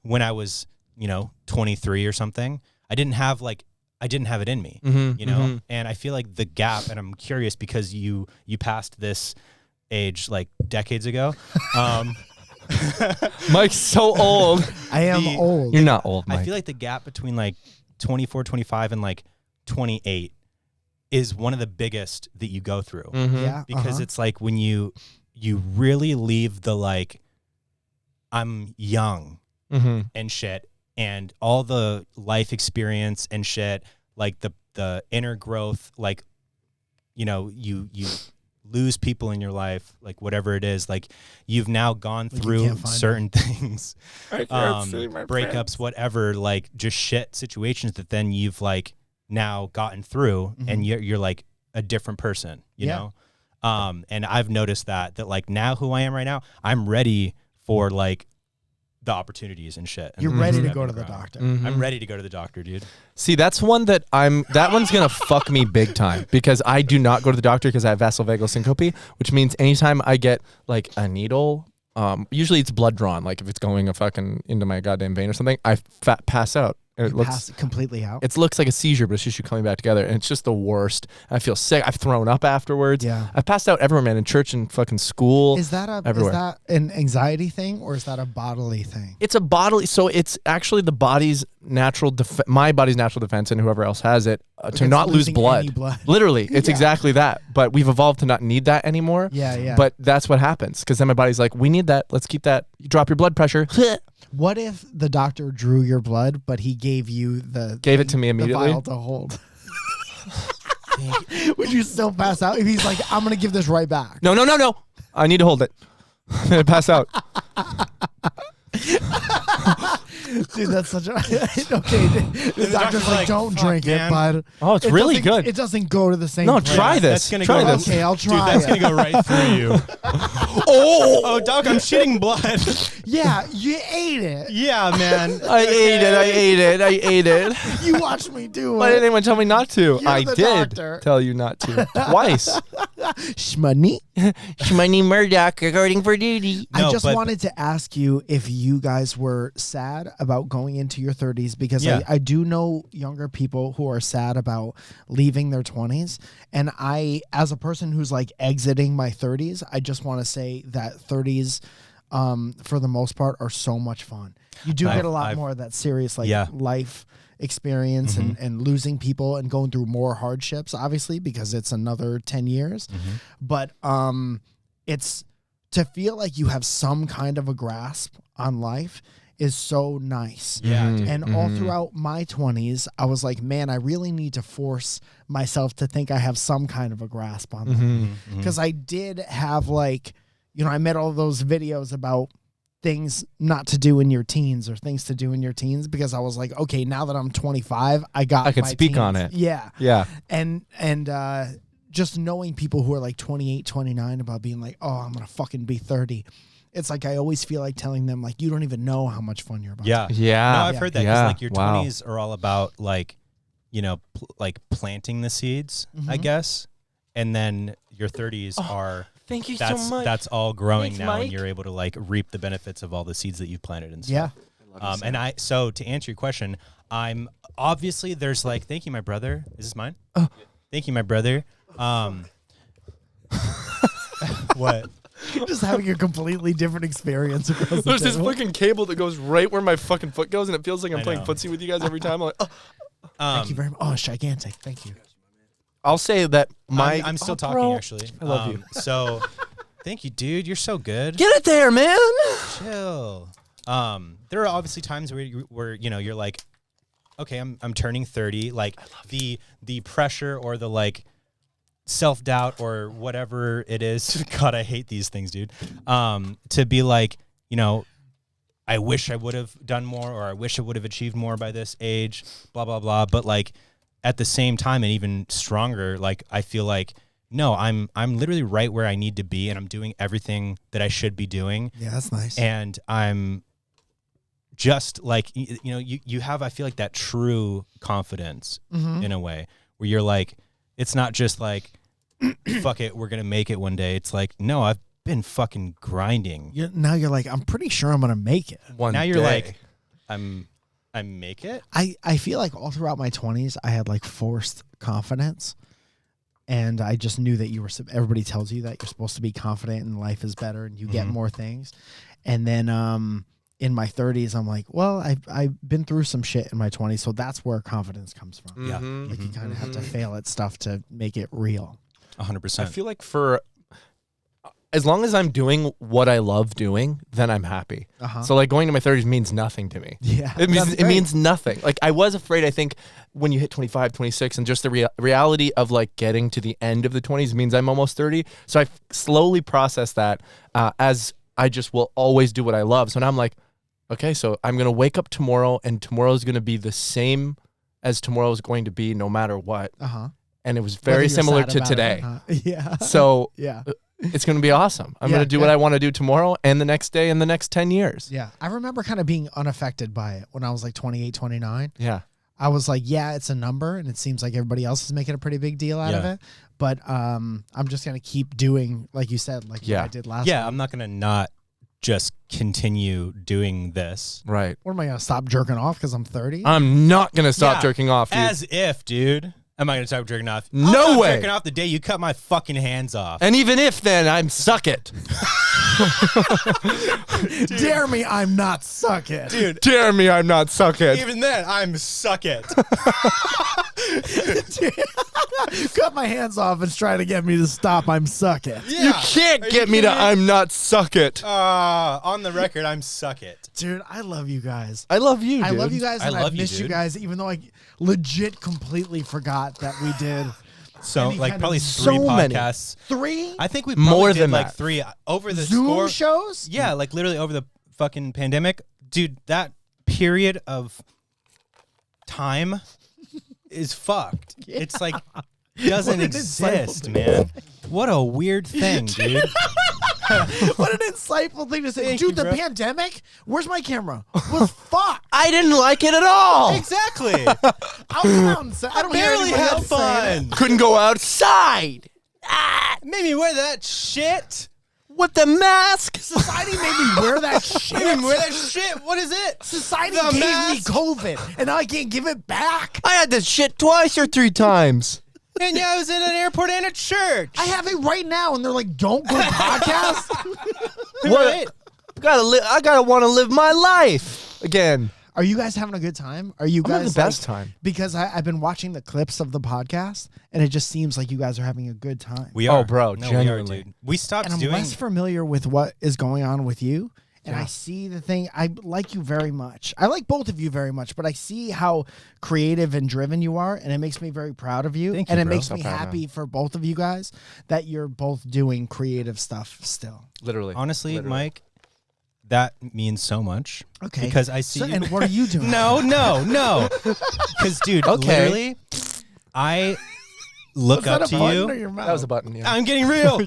When I was, 23 or something, I didn't have it in me, Mhm, you know? mhm. And I feel like the gap, and I'm curious because you passed this age like decades ago. Mike's so old. I am The- old. You're not old, Mike. I feel like the gap between like 24, 25 and like 28 is one of the biggest that you go through. Mhm. Yeah. Because it's like when you really leave the like, I'm young Mhm. and shit, and all the life experience and shit, like the inner growth, like, you lose people in your life, like whatever it is, like you've now gone Like you through can't find certain things, I can't see my breakups, friends. whatever, like just shit situations that then you've like now gotten through, and you're like a different person, you Yeah. know? And I've noticed that like now who I am right now, I'm ready for like the opportunities and shit. And You're things ready that to I've go been to the growing. doctor. Mhm. I'm ready to go to the doctor, dude. See, that's one that that one's going to fuck me big time because I do not go to the doctor because I have vasovagal syncope, which means anytime I get like a needle, usually it's blood drawn. Like if it's going into my goddamn vein or something, I pass out. It You pass completely out. It looks like a seizure, but it's just you coming back together, and it's just the worst. I feel sick. I've thrown up afterwards. Yeah. I've passed out everywhere, man, in church and fucking school. Is that everywhere. an anxiety thing or is that a bodily thing? It's a bodily, so it's actually the body's natural my body's natural defense, and whoever else has it, to Against not lose losing blood. any blood. Literally, it's Yeah. exactly that. But we've evolved to not need that anymore. Yeah, yeah. But that's what happens because then my body's like, we need that. Let's keep that. You drop your blood pressure. What if the doctor drew your blood, but he gave you Gave it to me the immediately. vial to hold? Would you still pass out if he's like, I'm gonna give this right back? No. I need to hold it. I'm gonna pass out. Dude, that's such a okay. The doctor's like, don't "Fuck, drink man." it, but Oh, it's really good. It doesn't go to the same. No, place. try That's this. gonna Try go- this. Okay, I'll Dude, try. that's it. gonna go right through you. Oh, dog, I'm shitting blood. Yeah, you ate it. Yeah, man. I ate it. You watched me do Why didn't it. anyone tell me not to? You're I the did doctor. tell you not to. Twice. Shmoney. Shmoney Murdoch, according for duty. I No, just but- wanted to ask you if you guys were sad about going into your 30s, because Yeah. I do know younger people who are sad about leaving their 20s. And I, as a person who's like exiting my 30s, I just want to say that 30s, for the most part, are so much fun. You do get a lot more of that serious life experience and losing people and going through more hardships, obviously, because it's another 10 years. But it's to feel like you have some kind of a grasp on life is so nice. Yeah, dude. And all throughout my 20s, I was like, man, I really need to force myself to think I have some kind of a grasp on life. Because I did have I met all those videos about things not to do in your teens or things to do in your teens, because I was like, okay, now that I'm 25, I can speak on it. Yeah. Yeah. And just knowing people who are like 28, 29 about being like, oh, I'm going to fucking be 30. It's like I always feel like telling them, like, you don't even know how much fun you're about to have. Yeah. No, I've heard that. 'Cause, Yeah. like your 20s are all about like, like planting the seeds, I guess. And then your 30s are Thank you that's so much. that's all growing Thanks, now, and Mike. you're able to like reap the benefits of all the seeds that you've planted and Yeah. stuff. And so to answer your question, I'm obviously there's like, thank you, my brother. Is this mine? Thank you, my brother. What? Just having a completely different experience across the There's this table. fucking cable that goes right where my fucking foot goes, and it feels like I'm I playing know. footsie with you guys every time. I'm like, oh. Thank you very much. Oh, it's gigantic. Thank you. I'll say that I'm still talking, bro. actually. I love you. So, thank you, dude. You're so good. Get it there, man. Chill. There are obviously times where you're like, okay, I'm turning 30. Like the pressure or the like self-doubt or whatever it is. God, I hate these things, dude. To be like, I wish I would have done more, or I wish I would have achieved more by this age, blah, blah, blah. But like at the same time, and even stronger, like I feel like, no, I'm literally right where I need to be, and I'm doing everything that I should be doing. Yeah, that's nice. And I'm just like, you have, I feel like that true confidence in a way where you're like, it's not just like, fuck it, we're going to make it one day. It's like, no, I've been fucking grinding. Now you're like, I'm pretty sure I'm going to make it. Now you're like, I make it. I feel like all throughout my 20s, I had like forced confidence. And I just knew that everybody tells you that you're supposed to be confident and life is better and you get more things. And then in my 30s, I'm like, well, I've been through some shit in my 20s. So that's where confidence comes from. Yeah. Like you kind of have to fail at stuff to make it real. 100%. I feel like as long as I'm doing what I love doing, then I'm happy. So like going to my 30s means nothing to me. Yeah. It means nothing. Like I was afraid, I think, when you hit 25, 26, and just the reality of like getting to the end of the 20s means I'm almost 30. So I slowly process that as I just will always do what I love. So now I'm like, okay, so I'm going to wake up tomorrow, and tomorrow's going to be the same as tomorrow's going to be no matter what. And it was very similar to today. Yeah. So yeah. it's going to be awesome. I'm Yeah, going to do what I want to do tomorrow and the next day and the next 10 years. Yeah. I remember kind of being unaffected by it when I was like 28, 29. Yeah. I was like, yeah, it's a number, and it seems like everybody else is making a pretty big deal out of it. But I'm just going to keep doing, like you said, like what I did last Yeah, week. I'm not going to not just continue doing this. Right. What am I going to stop jerking off because I'm 30? I'm not going to stop Yeah, jerking off, dude. As if, dude. Am I going to stop jerking off? No I'll stop way. jerking off the day you cut my fucking hands off. And even if then, I'm suck it. Dare me, I'm not suck it. Dude, Dare me, I'm not suck it. even then, I'm suck it. Cut my hands off and try to get me to stop. I'm suck it. Yeah. You can't Are get you me to kidding I'm not suck it. On the record, I'm suck it. Dude, I love you guys. I love you, dude. I love you guys, I and love I've you, missed you dude. guys, even though I legit completely forgot that we did So, Any like, kind of probably so 3 many. podcasts. 3 I think we probably More did than like that. 3 over the Zoom score. shows. Yeah, like literally over the fucking pandemic. Dude, that period of time is fucked. It's like doesn't What an exist, insightful man. What a weird thing, dude. What an insightful thing to say. Thank Dude, you, the bro. pandemic, where's my camera? Was fuck. I didn't like it at all. Exactly. I'll come out and say, I don't hear Barely anybody had else saying it. fun. Couldn't go outside. Made me wear that shit. With the mask. Society made me wear that shit. Made me wear that shit. What is it? Society The gave mask. me COVID, and now I can't give it back. I had this shit twice or 3 times. And yeah, I was in an airport and a church. I have it right now, and they're like, "Don't go podcast." Right. I gotta want to live my life again. Are you guys having a good time? Are you I'm guys having the best time. Because I've been watching the clips of the podcast, and it just seems like you guys are having a good time. We are. Oh, bro, No, genuinely. we are, dude. We stopped And I'm doing. less familiar with what is going on with you. And I see the thing. I like you very much. I like both of you very much, but I see how creative and driven you are, and it makes me very proud of you. Thank you, and it bro. makes So me proud, happy for both of you guys that you're both doing creative stuff still. Literally. Honestly, Mike, that means so much. Okay. Because I see So, you. and what are you doing? No. Because, dude, Okay. literally, I look up to you. That was a button. Yeah. I'm getting real.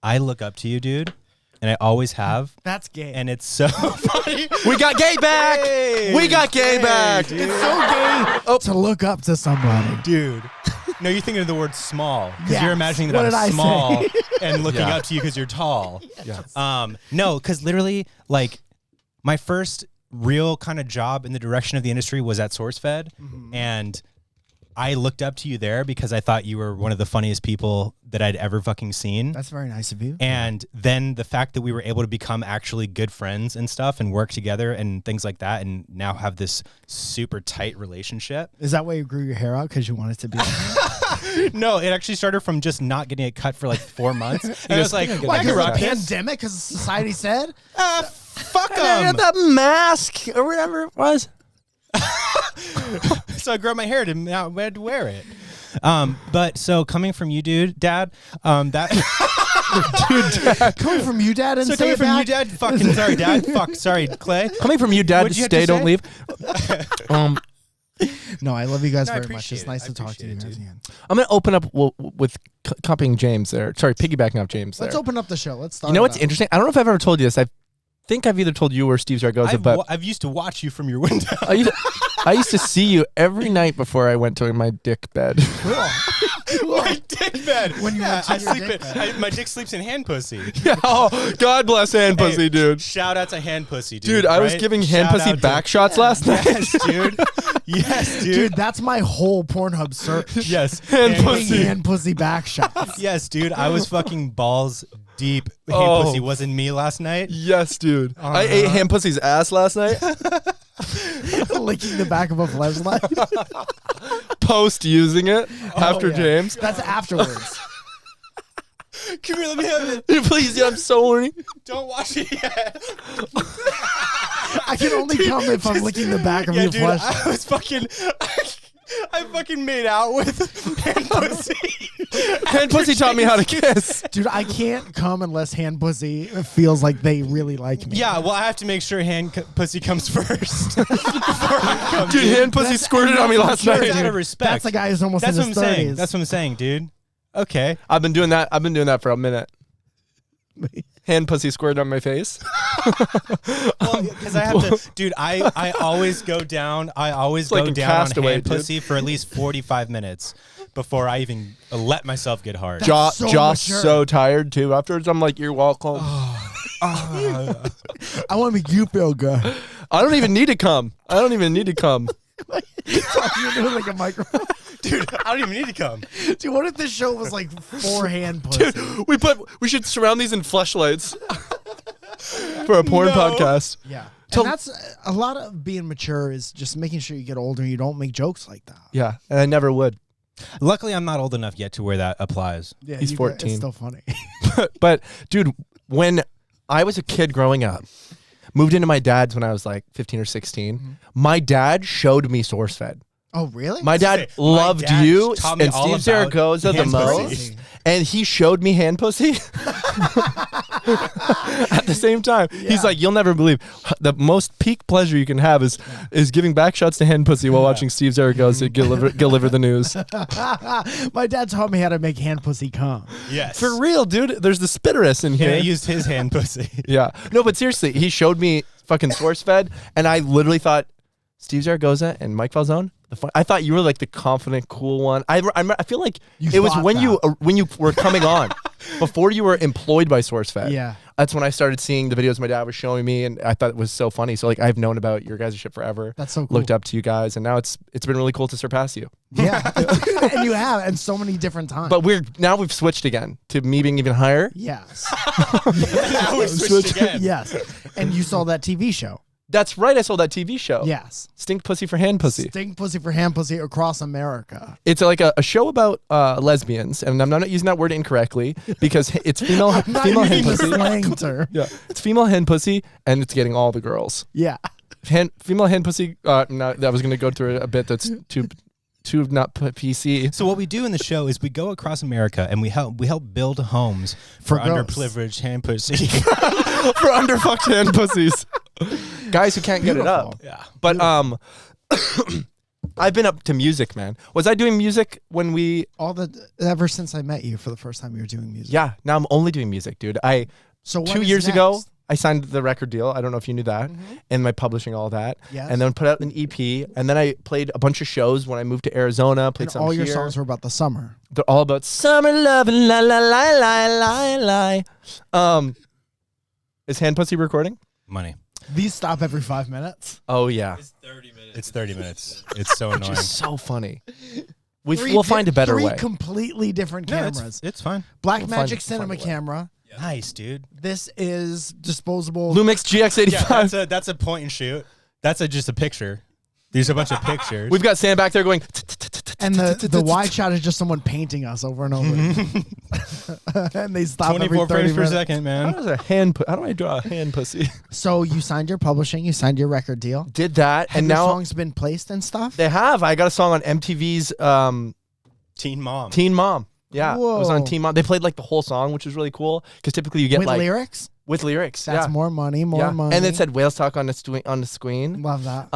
I look up to you, dude, and I always have. That's gay. And it's so funny. We got gay back. Hey, We got gay hey, back. dude. it's so gay to look up to somebody. Dude. No, you're thinking of the word small. Because Yes. you're imagining that What did I I'm say? small and looking Yeah. up to you because you're tall. Yeah. No, because literally, like, my first real kind of job in the direction of the industry was at SourceFed. And I looked up to you there because I thought you were one of the funniest people that I'd ever fucking seen. That's very nice of you. And then the fact that we were able to become actually good friends and stuff and work together and things like that and now have this super tight relationship. Is that why you grew your hair out? Because you wanted to be like No, it actually started from just not getting it cut for like 4 months. And I was like, "I I can can rock rock this." this. pandemic because society said? Fuck Yeah, them. that mask or whatever it was. So I grew my hair to not I had to wear it. But so coming from you, dude, Dad, that Coming from you, Dad, and so say coming from back? you, Dad, fucking sorry, Dad, sorry, Clay. Coming from you, Dad, What'd to you have to stay, don't say? leave. No, I love you guys No, I very much. It's appreciate it. nice I to talk to you appreciate guys it, again. I'm gonna open up with copying James there. Sorry, piggybacking off James there. Let's open up the show. Let's start. You know what's it up. interesting? I don't know if I've ever told you this. I think I've either told you or Steve Zaragoza, but I've used to watch you from your window. I used to see you every night before I went to my dick bed. My dick bed. When you went to I your sleep dick in, my dick sleeps in hand pussy. Oh, God bless hand pussy, Hey, dude. Shout out to hand pussy, dude. Dude, I was right? giving hand Shout pussy out to- back shots last night. Yes, dude. Yes, dude. Dude, that's my whole Pornhub search. Yes. Hand And- pussy. Hand pussy back shots. Yes, dude. I was fucking balls deep. Hand Oh. pussy wasn't me last night. Yes, dude. I ate hand pussy's ass last night. Licking the back of a flashlight. Post using it after yeah. James. That's afterwards. Come here, let me have it. Please, yeah, I'm so horny. Don't watch it yet. I can only come if I'm licking the back of Yeah, your dude. flashlight. I was fucking. I fucking made out with hand pussy. Hand pussy taught me how to kiss. Dude, I can't come unless hand pussy feels like they really like me. Yeah, well, I have to make sure pussy comes first. Before I come, Dude, hand pussy That's- squirted on me last That's night. out of respect. That's a guy who's almost That's in what his I'm 30s. saying. That's what I'm saying, dude. Okay. I've been doing that for a minute. Hand pussy squirted on my face. Well, because I have to, dude. I always go down. I always like go in down on Castaway, hand dude. pussy for at least 45 minutes before I even let myself get hard. That's so Josh mature. so tired too. Afterwards, I'm like, you're welcome. I want to make you feel good. I don't even need to come. Talking You're doing like a microphone. Dude, I don't even need to come. Dude, what if this show was like hand pussy? Dude, we should surround these in fleshlights for a porn No. podcast. Yeah. To- And that's a lot of being mature is just making sure you get older and you don't make jokes like that. Yeah, and I never would. Luckily, I'm not old enough yet to where that applies. Yeah, He's you 14. It's still funny. But dude, when I was a kid growing up, moved into my dad's when I was like 15 or 16. My dad showed me SourceFed. Oh, really? My dad My loved dad you taught me and all Steve about Zaragoza the hand most, pussy. and he showed me hand pussy. At the same time, he's like, you'll never believe the most peak pleasure you can have is giving back shots to hand pussy while watching Steve Zaragoza deliver the news. My dad taught me how to make hand pussy come. Yes. For real, dude. There's the spitterus in Yeah, here. he used his hand pussy. Yeah. No, but seriously, he showed me fucking SourceFed, and I literally thought Steve Zaragoza and Mike Falzone. I thought you were like the confident, cool one. I feel like it was when you were coming on, before you were employed by SourceFed. Yeah. That's when I started seeing the videos my dad was showing me, and I thought it was so funny. So like I've known about your guys' shit forever. That's so cool. Looked up to you guys, and now it's been really cool to surpass you. Yeah. And you have, and so many different times. But we've switched again to me being even higher. Yes. Now we switched again. Yes. And you saw that TV show. That's right. I saw that TV show. Yes. Stink Pussy for Hand Pussy. Stink pussy for hand pussy across America. It's like a show about lesbians, and I'm not using that word incorrectly because it's female hen pussy. Slang term. Yeah, it's female hen pussy, and it's getting all the girls. Yeah. Female hen pussy. No, that was gonna go through a bit that's too not PC. So what we do in the show is we go across America and we help build homes for girls. underprivileged hand pussy. For underfucked hand pussies. Guys who can't get it up. Yeah. But I've been up to music, man. Was I doing music when we? Ever since I met you for the first time, you were doing music. Yeah. Now I'm only doing music, dude. So what 2 is years next? ago, I signed the record deal. I don't know if you knew that. And my publishing, all that. Yes. And then put out an EP. And then I played a bunch of shows when I moved to Arizona. Played And some all here. your songs were about the summer. They're all about summer love and la la la la la la. Is hand pussy recording? Money. These stop every 5 minutes. Oh yeah. It's 30 minutes. It's so annoying. It's so funny. We'll find a better three way. completely different No, cameras. it's fine. Black We'll Magic find a Cinema way. camera. Nice, dude. This is disposable. Lumix GX85. Yeah, that's a point and shoot. That's just a picture. These are a bunch of pictures. We've got Sam back there going. And the wide shot is just someone painting us over and over. And they stop every 24 30 frames per minutes. second, How man. does how do I draw a hand pussy? So you signed your publishing, you signed your record deal. Did that, Have and your now songs been placed and stuff? they have. I got a song on MTV's Teen Mom. Teen Mom. Yeah, it was on Whoa. Teen Mom. They played like the whole song, which was really cool because typically you get With like lyrics? with lyrics. That's yeah. more money, more Yeah. money. And it said Whales Talk on the screen. Love that.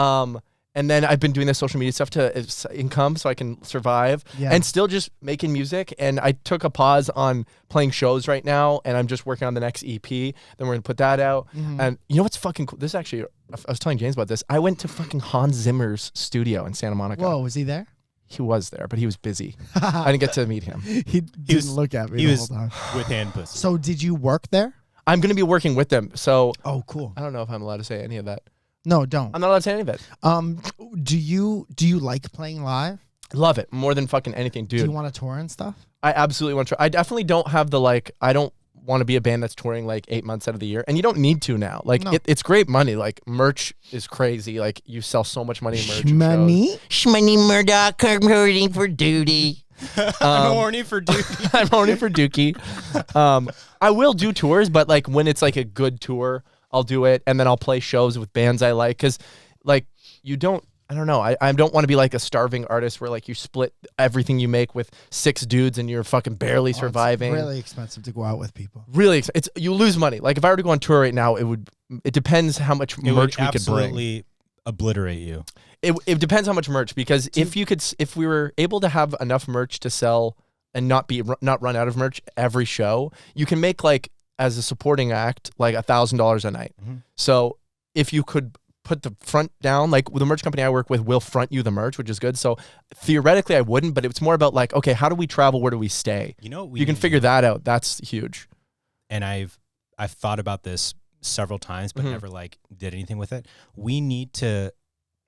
And then I've been doing this social media stuff to income so I can survive Yeah. and still just making music. And I took a pause on playing shows right now, and I'm just working on the next EP. Then we're going to put that out. And you know what's fucking cool? This actually, I was telling James about this. I went to fucking Hans Zimmer's studio in Santa Monica. Whoa, was he there? He was there, but he was busy. I didn't get to meet him. He didn't look at me He the was whole time. with hand pussy. So did you work there? I'm going to be working with them. So Oh, cool. I don't know if I'm allowed to say any of that. No, don't. I'm not allowed to say any of it. Do you like playing live? Love it more than fucking anything, dude. Do you want to tour and stuff? I absolutely want to try. I definitely don't have the I don't want to be a band that's touring like 8 months out of the year. And you don't need to now. Like No. it's great money. Like merch is crazy. Like you sell so much money in merch. and Money? Shmoney Murdoch, I'm hurting for duty. I'm horny for dude. shows. I'm horny for Dookie. I will do tours, but like when it's like a good tour, I'll do it. And then I'll play shows with bands I like. Cause like you don't, I don't know. I don't want to be like a starving artist where like you split everything you make with 6 dudes and you're fucking barely surviving. It's really expensive to go out with people. Really, you lose money. Like if I were to go on tour right now, it depends how much It would merch we could bring. absolutely obliterate you. It depends how much merch because if we were able to have enough merch to sell and not run out of merch every show, you can make like as a supporting act like $1,000 a night. So if you could put the front down, like the merch company I work with will front you the merch, which is good. So theoretically I wouldn't, but it's more about like, okay, how do we travel? Where do we stay? You know, You can figure that out. That's huge. And I've thought about this several times, but never like did anything with it. We need to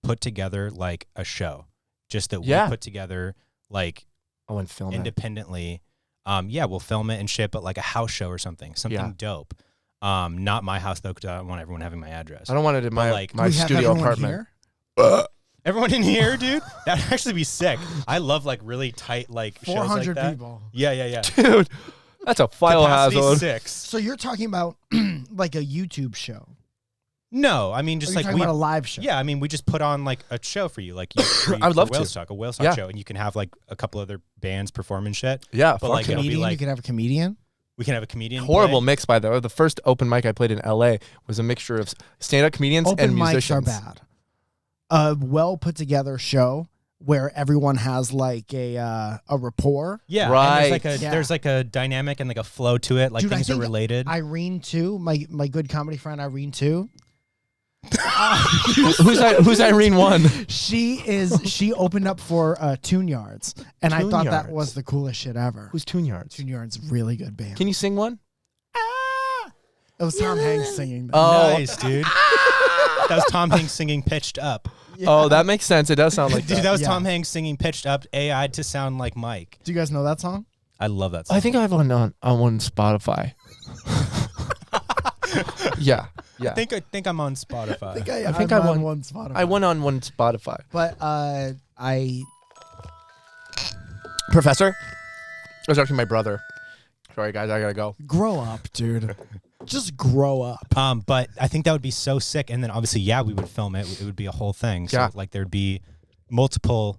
put together like a show, just that we put together like And film it. independently. We'll film it and shit, but like a house show or something dope. Not my house though, because I don't want everyone having my address. I don't want it in my like, my We have studio everyone apartment. here? Everyone in here, dude. That'd actually be sick. I love like really tight like shows like 400 that. people. Yeah. Dude, that's a file Capacity hazard. 6. So you're talking about like a YouTube show? No, I mean Or just you're like talking about a live show? Yeah, I mean we just put on like a show for you, like I would love to. a Whales Talk Yeah. show, and you can have like a couple other bands perform and shit. Yeah, But fuck like yeah. it'll be Comedian? like You could have a comedian? We can have a comedian. Horrible play. mix, by the way. The first open mic I played in LA was a mixture of stand-up comedians Open and mics musicians. are bad. A well put together show where everyone has like a rapport. Yeah, and Right. there's like a dynamic and like a flow to it. Like Dude, I things are think related. Irene too, my good comedy friend Irene too. Who's Irene 1? She opened up for Tune Yards, and I Tune thought Yards. that was the coolest shit ever. Who's Tune Yards? Tune Yards, really good band. Can you sing one? It was Tom Hanks singing. That. Oh. Nice, dude. That was Tom Hanks singing pitched up. Oh, that makes sense. It does sound like Dude, that. that was Yeah. Tom Hanks singing pitched up AI to sound like Mike. Do you guys know that song? I love that song. I think I have one on one Spotify. Yeah. I think I'm on Spotify. I think I'm I on won- one Spotify. I went on one Spotify. but I Professor? It was actually my brother. Sorry, guys. I gotta go. grow up, dude. Just grow up. But I think that would be so sick. And then obviously, yeah, we would film it. It would be a whole thing. So Yeah. like there'd be multiple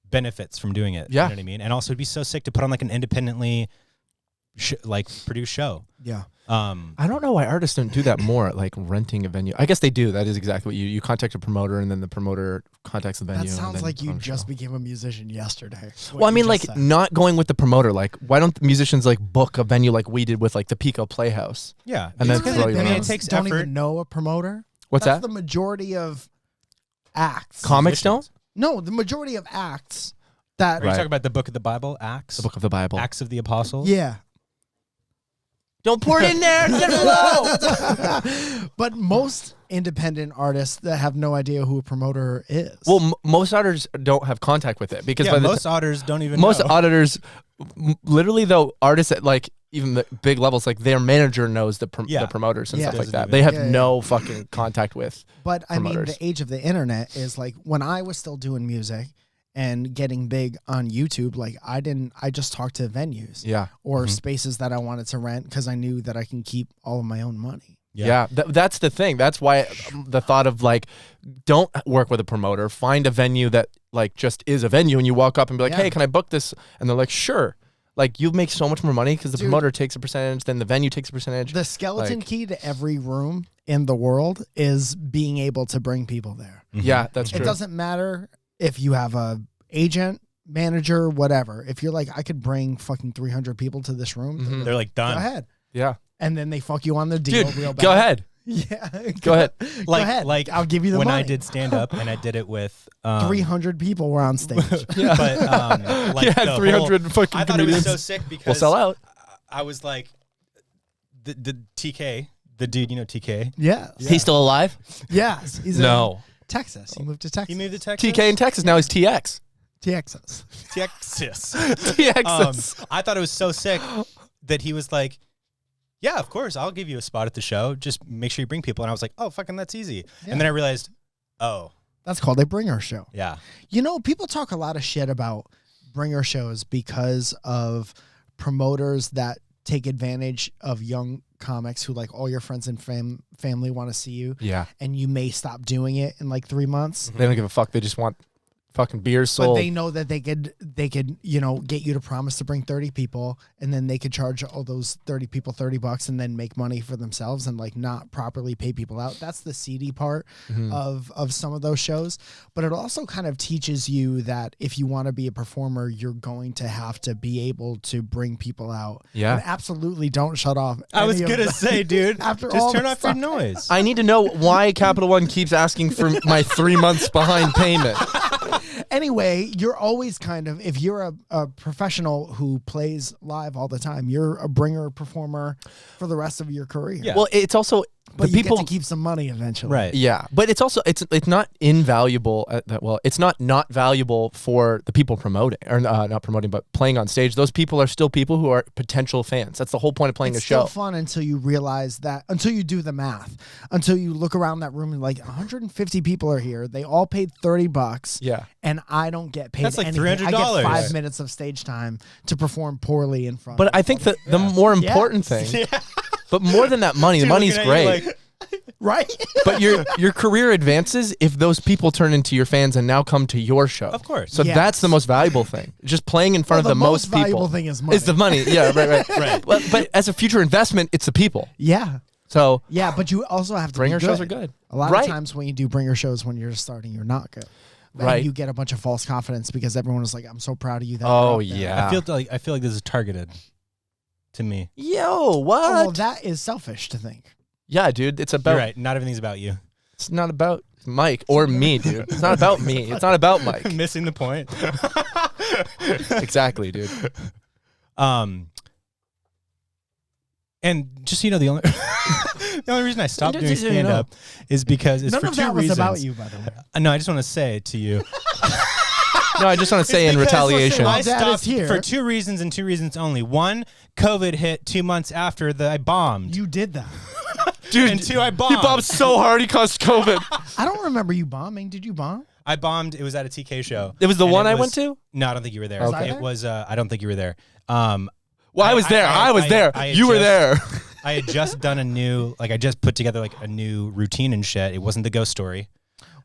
benefits from doing it. Yeah. You know what I mean? And also it'd be so sick to put on like an independently produced show. Yeah. I don't know why artists don't do that more, like renting a venue. I guess they do. That is exactly what you contact a promoter, and then the promoter contacts the venue. That and sounds then like put you on a just show. became a musician yesterday. Well, I mean, like not going with the promoter. Like, why don't the musicians like book a venue like we did with like the Pico Playhouse? Yeah. And then It's throw gonna- you I mean, around. it takes don't effort. even know a promoter. What's That's that? the majority of acts. Comics don't? No, the majority of acts that. Are you Right. talking about the book of the Bible, Acts? The Book of the Bible. Acts of the Apostles? Yeah. Don't pour it in there. Get it low. But most independent artists that have no idea who a promoter is. Well, most auditors don't have contact with it because Yeah, by the most auditors don't even most know. auditors, literally though, artists at like even the big levels, like their manager knows the Yeah. promoters and Yeah. stuff like Doesn't that. even- They have Yeah, yeah. no fucking contact with. But I mean, promoters. the age of the internet is like when I was still doing music and getting big on YouTube, like I just talked to venues Yeah. or spaces that I wanted to rent because I knew that I can keep all of my own money. Yeah, that's the thing. That's why the thought of like, don't work with a promoter. Find a venue that like just is a venue, and you walk up and be like, Yeah. "Hey, can I book this?" And they're like, "Sure." Like you make so much more money because the Dude. promoter takes a percentage, then the venue takes a percentage. The skeleton Like- key to every room in the world is being able to bring people there. Yeah, that's It true. doesn't matter if you have a agent, manager, whatever. If you're like, I could bring fucking 300 people to this room, Mhm. They're like go done. ahead. Yeah, And then they fuck you on the deal dude, real bad. go ahead. Yeah. Go ahead. Go ahead. Like I'll give you the when money. I did stand up and I did it with 300 people were on stage. Yeah, but like yeah, the 300 whole, fucking I thought it was comedians. so sick because We'll sell out. I was like the TK, the dude, you know TK. Yes. He's still alive? Yes. He's No. in Texas. He moved to Texas. He moved to Texas. TK in Texas now is TX. Texas. Texas. TX. I thought it was so sick that he was like, yeah, of course, I'll give you a spot at the show. Just make sure you bring people. And I was like, oh, fucking, that's easy. Yeah. And then I realized, oh, That's called a bringer show. yeah. You know, people talk a lot of shit about bringer shows because of promoters that take advantage of young comics who like all your friends and family want to see you, Yeah, and you may stop doing it in like 3 months. they don't give a fuck. They just want fucking beers But sold. they know that they could, you know, get you to promise to bring 30 people, and then they could charge all those 30 people $30 and then make money for themselves and like not properly pay people out. That's the seedy part Mm-hmm. of some of those shows. But it also kind of teaches you that if you want to be a performer, you're going to have to be able to bring people out. Yeah. And absolutely don't shut off. I was any of going to the- say, dude, After all just turn this off your time. noise. I need to know why Capital One keeps asking for my 3 months behind payment. Anyway, you're always kind of, if you're a professional who plays live all the time, you're a bringer performer for the rest of your career. Yeah. Well, it's also But the you people. get to keep some money eventually. Right. Yeah, but it's also it's not invaluable. Well, it's not valuable for the people promoting or not promoting, but playing on stage. Those people are still people who are potential fans. That's the whole point of playing It's a show. still fun until you realize that, until you do the math, until you look around that room and like 150 people are here. They all paid $30. Yeah. And I don't get paid That's like anything. I $300. get 5 Right. minutes of stage time to perform poorly in front. But of I think that the more important Yes. thing, but more than that money, the Dude money's looking at you great. like, Right? But your career advances if those people turn into your fans and now come to your show. Of course. So Yes. that's the most valuable thing. Just playing in front of the most people. valuable thing is money. Is the money. Yeah, right. Right. But as a future investment, it's the people. Yeah. So Yeah, but you also have to bringer be shows are good. A lot Right. of times when you do bringer shows when you're just starting, you're not good. And Right. you get a bunch of false confidence because everyone is like, I'm so proud of you. That Oh, you're up there. yeah. I feel like this is targeted to me. Yo, what? Oh, well, that is selfish to think. Yeah, dude. It's about You're right. Not everything's about you. It's not about Mike or me, dude. It's not about me. It's not about Mike. Missing the point. Exactly, dude. And just so you know, the only the only reason I stopped doing Just so you stand up is because it's None for of two that was reasons. about you, by the way. No, I just want to say to you. No, I just want to say in Because, retaliation. I Listen, Dad is stopped here. for two reasons and two reasons only. One, COVID hit 2 months after I bombed. You did that. Dude, And two, I he bombed. bombed so hard he caused COVID. I don't remember you bombing. Did you bomb? I bombed. It was at a TK show. It was the And one it I was- went to? No, I don't think you were there. Was I It there? was. I don't think you were there. Well, I was there. I was there. had You were just- there. I had just done I just put together a new routine and shit. It wasn't the ghost story.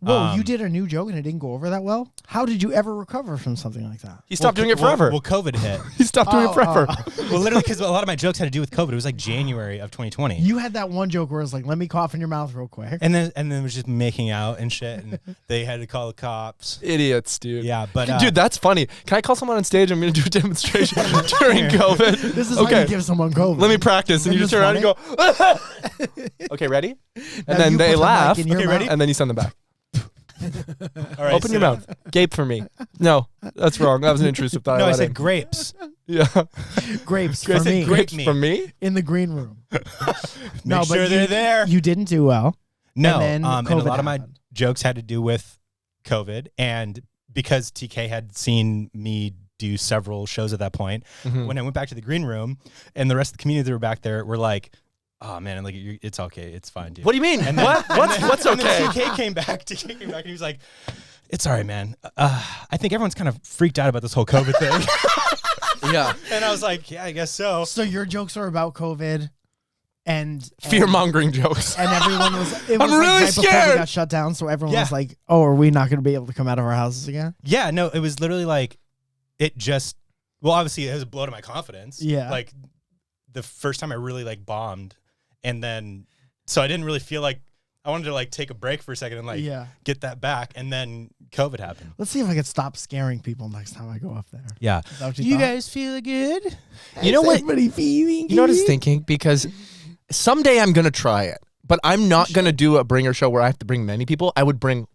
Whoa, you did a new joke and it didn't go over that well? How did you ever recover from something like that? He stopped doing it forever. Well, COVID hit. He stopped doing it forever. Well, literally, because a lot of my jokes had to do with COVID. It was like January of 2020. You had that one joke where it's like, let me cough in your mouth real quick. And then it was just making out and shit, and they had to call the cops. Idiots, dude. Yeah, but Dude, that's funny. Can I call someone on stage? I'm going to do a demonstration during COVID. This is how you give someone COVID. Let me practice. And you just Isn't turn around and this go, okay, ready? Now And then you they put the mic laugh. in your Okay, ready? mouth. And then you send them back. all right, Open your mouth. Gape for me. No, that's wrong. That was an intrusive thought. No, I let said in. grapes. Yeah. Grapes I for said me grapes me. for me? in the green room. Make sure they're there. You didn't do well. No, and then and a COVID lot of my happened. jokes had to do with COVID, and because TK had seen me do several shows at that point, Mm-hmm. when I went back to the green room, and the rest of the community that were back there were like, "Oh man, it's okay, it's fine, dude." What do you mean? What's And okay? then TK came back, and he was like, "It's all right, man. I think everyone's kind of freaked out about this whole COVID thing." Yeah. And I was like, "Yeah, I guess so." So your jokes are about COVID and Fear mongering jokes. and everyone was. It was I'm like really right before we scared. got shut down, so everyone Yeah. was like, "Oh, are we not going to be able to come out of our houses again?" Yeah, no, it was literally like, it just. Well, obviously, it was a blow to my confidence. Yeah. Like the first time I really bombed, and then so I didn't really feel like I wanted to take a break for a second and Yeah. get that back, and then COVID happened. Let's see if I can stop scaring people next time I go up there. Yeah. Is that what you thought? guys feel good? You know what? Everybody feeling You know what I was good? thinking? Because someday I'm gonna try it, but I'm not gonna do a bringer show where I have to bring many people. I would bring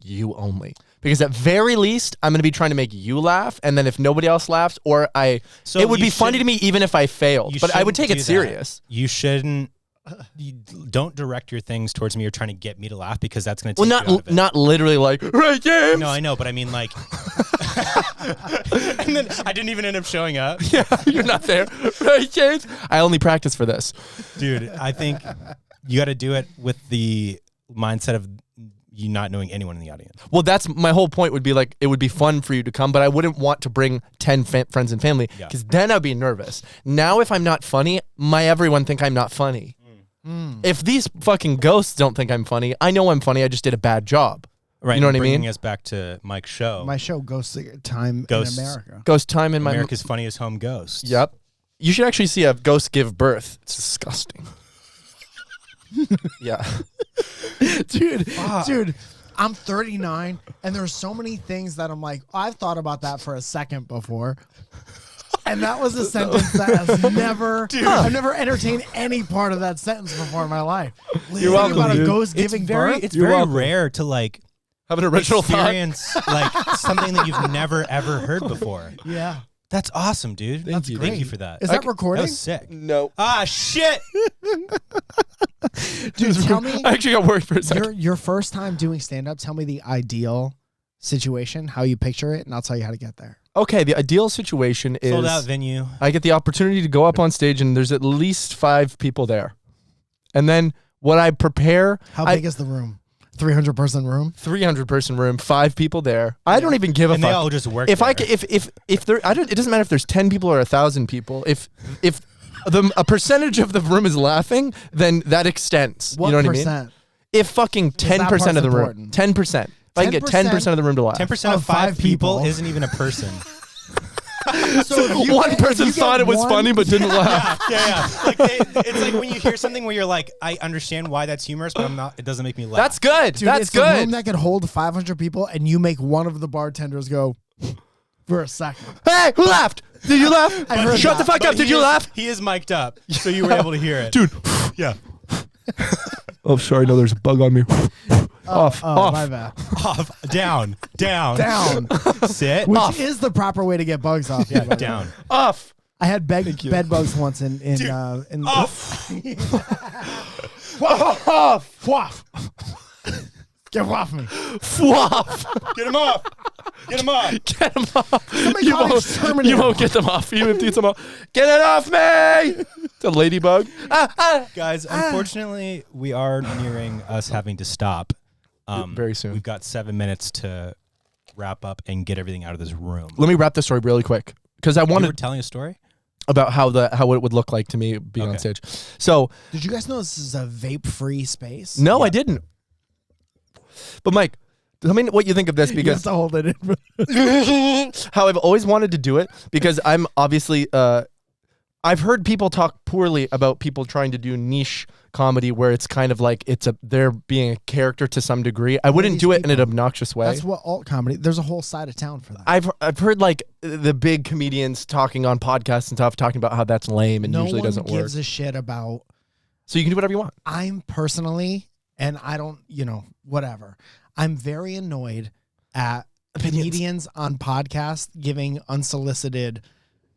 you only, because at very least I'm gonna be trying to make you laugh, and then if nobody else laughs, or So it would you be funny to me even if I failed. You But I would shouldn't take do it that. serious. You shouldn't. You don't direct your things towards me or trying to get me to laugh, because that's going to Well, take you out of it. not literally like right, James. No, I know, but I mean and then I didn't even end up showing up. Yeah, you're not there, right, James? I only practice for this. Dude, I think you got to do it with the mindset of you not knowing anyone in the audience. Well, that's my whole point. Would be it would be fun for you to come, but I wouldn't want to bring 10 friends and family, Yeah. because then I'd be nervous. Now, if I'm not funny, everyone think I'm not funny. If these fucking ghosts don't think I'm funny, I know I'm funny. I just did a bad job. Right. You know what I bringing mean? us back to Mike's show. My show Ghost Time Ghosts. in America. Ghost time in my. America's Funniest Home Ghosts. Yep. You should actually see a ghost give birth. It's disgusting. Yeah. Dude, I'm 39 and there's so many things that I'm like, I've thought about that for a second before. And that was a sentence that has never, I've never entertained any part of that sentence before in my life. You're Thinking welcome, about a dude. ghost giving birth. It's You're very welcome. rare to Have an original thought. experience something that you've never ever heard before. Yeah. That's awesome, dude. Thank you. Thank you Great. for that. Is that That recording? was sick. No. Ah, shit. Dude, tell me I actually got worried for a second. your first time doing stand up, tell me the ideal situation, how you picture it, and I'll tell you how to get there. Okay, the ideal situation is Sold out venue. I get the opportunity to go up on stage and there's at least 5 people there. And then what I prepare, How big is the room? 300 person room? 300 person room, 5 people there. I don't even give a And they fuck. all just work If there. I ca- if there, I don't. It doesn't matter if there's 10 people or 1,000 people. If a percentage of the room is laughing, then that extends. What you know what percent? I mean? If fucking 10% part's of the room, important. 10%. If I can get 10% of the room to laugh. 10% of Of five 5 people people. isn't even a person. So if you One get- person if you thought get it was one- funny but didn't laugh. Yeah. Like it's like when you hear something where you're like, I understand why that's humorous, but I'm not. It doesn't make me laugh. That's good. Dude, That's it's a room good. that could hold 500 people, and you make one of the bartenders go for a second. Hey, who laughed? Did you laugh? I heard Shut that. the fuck But up. Did he you is- laugh? He is mic'd up, so you were able to hear it, Dude. Yeah. Oh, sorry. No, there's a bug on me. Off. Oh, my bad. Off. Down. Down. Sit. Which is the proper way to get bugs off. Yeah. Down. Off. I had bed bugs once in Off. Waff. Get off me. Fwop. Get him off. Get him off. Get them off. Somebody You call won't, exterminator. you won't get them off. Even if you get them off. Get it off me. It's a ladybug. Guys, unfortunately, we are nearing us having to stop. Very soon. We've got 7 minutes to wrap up and get everything out of this room. Let me wrap this story really quick because I You were wanted telling a story? about how it would look like to me being on Okay. stage. So Did you guys know this is a vape-free space? no, I didn't. But Mike, tell me what you think of this You have because to hold it in. how I've always wanted to do it because I'm obviously I've heard people talk poorly about people trying to do niche comedy where it's kind of like they're being a character to some degree. I wouldn't these do it in an people? obnoxious way. That's what alt comedy. There's a whole side of town for that. I've heard like the big comedians talking on podcasts and stuff talking about how that's lame and no usually one doesn't work. gives a shit about. So you can do whatever you want. I'm personally, and I don't, whatever. I'm very annoyed at comedians on podcasts giving unsolicited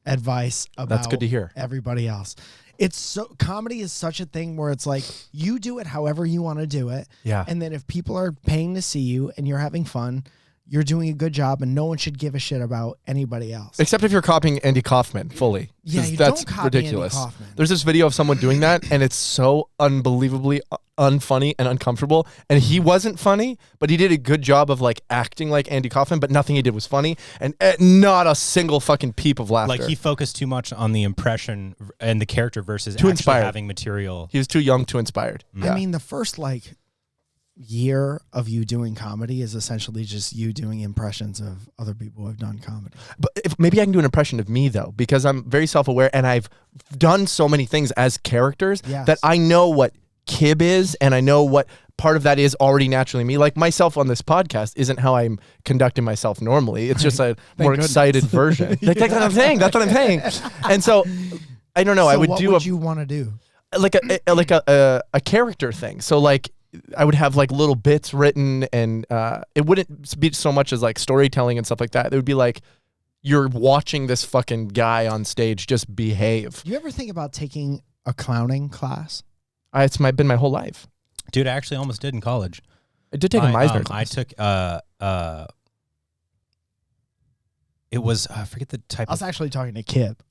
advice about That's good to hear. everybody else. It's so comedy is such a thing where it's like you do it however you want to do it. Yeah. And then if people are paying to see you and you're having fun, you're doing a good job and no one should give a shit about anybody else. Except if you're copying Andy Kaufman fully. Yeah, 'Cause you that's don't copy Andy ridiculous. Kaufman. There's this video of someone doing that, and it's so unbelievably unfunny and uncomfortable. And he wasn't funny, but he did a good job of like acting like Andy Kaufman, but nothing he did was funny, and not a single fucking peep of laughter. Like he focused too much on the impression and the character versus Too actually inspired. having material. He was too young, too inspired. Yeah. I mean, the first year of you doing comedy is essentially just you doing impressions of other people who have done comedy. But maybe I can do an impression of me though, because I'm very self-aware and I've done so many things as characters Yes. that I know what Kib is, and I know what part of that is already naturally me. Like myself on this podcast isn't how I'm conducting myself normally. It's just a more goodness. excited version. That's what I'm saying. That's what I'm saying. And so I don't know. I So would what do would you want to do? a character thing. So like I would have like little bits written, and it wouldn't be so much as like storytelling and stuff like that. It would be like you're watching this fucking guy on stage just behave. Do you ever think about taking a clowning class? It's been my whole life. Dude, I actually almost did in college. I did take a Meisner I class. took it was I forget the type I was of actually talking to Kip.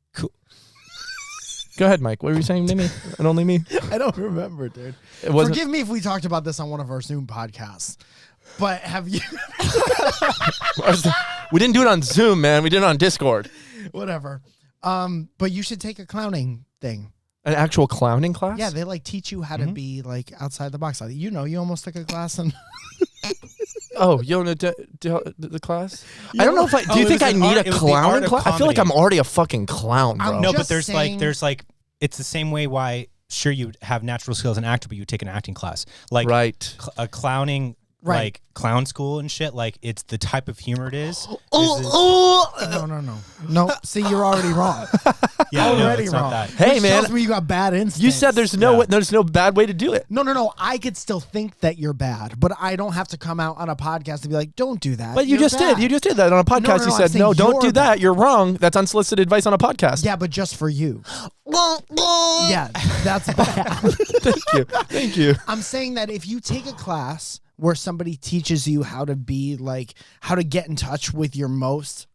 Go ahead, Mike. What were you saying to me? And only me? I don't remember, dude. It wasn't. Forgive me if we talked about this on one of our Zoom podcasts. But have you We didn't do it on Zoom, man. We did it on Discord. whatever. But you should take a clowning thing. An actual clowning class? Yeah, they like teach you how to be like outside the box. Like, you almost took a class and Oh, you want to the class? I don't know if I. Do Oh, you it think was I an need art- a it was the art clowning of class? I feel like I'm comedy. already a fucking clown, bro. I'm No, just but there's saying- like it's the same way why sure you have natural skills as an actor, but you take an acting class. Like Right. a clowning Right. like clown school and shit, like it's the type of humor it is. No. See, you're already wrong. Yeah, no, Already it's wrong. not that. Hey, Which man. tells me you got bad instincts. You said there's no bad way to do it. No. I could still think that you're bad, but I don't have to come out on a podcast and be like, "Don't do that." But you You're just did. bad." You just did that on a podcast. no, You I'm said, saying no, don't you're do that. bad. You're wrong. That's unsolicited advice on a podcast. Yeah, but just for you. Yeah, that's bad. Thank you. I'm saying that if you take a class where somebody teaches you how to be like, how to get in touch with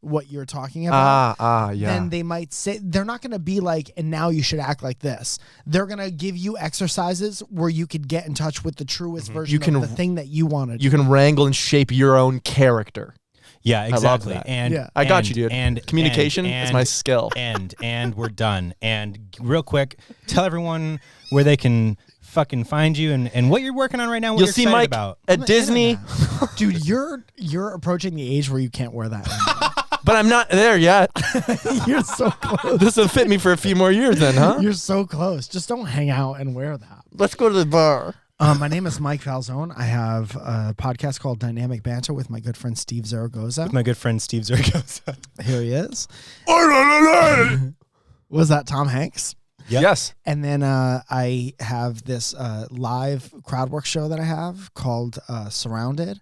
what you're talking about, Yeah. then they might say, they're not going to be like, and now you should act like this. They're going to give you exercises where you could get in touch with the truest version You can- of the thing that you want to do. You can wrangle and shape your own character. Yeah, exactly. that. And Yeah. I got you, dude. And Communication is my skill. And we're done. And real quick, tell everyone where they can fucking find you and what you're working on right now. What You'll you're see excited Mike about. at Disney, Dude, you're approaching the age where you can't wear that anymore. but I'm not there yet. You're so close. This will fit me for a few more years then, huh? You're so close. Just don't hang out and wear that. Let's go to the bar. My name is Mike Falzone. I have a podcast called Dynamic Banter with my good friend Steve Zaragoza. My good friend Steve Zaragoza. Here he is. Was that Tom Hanks? Yep. Yes. And then I have this live crowd work show that I have called Surrounded.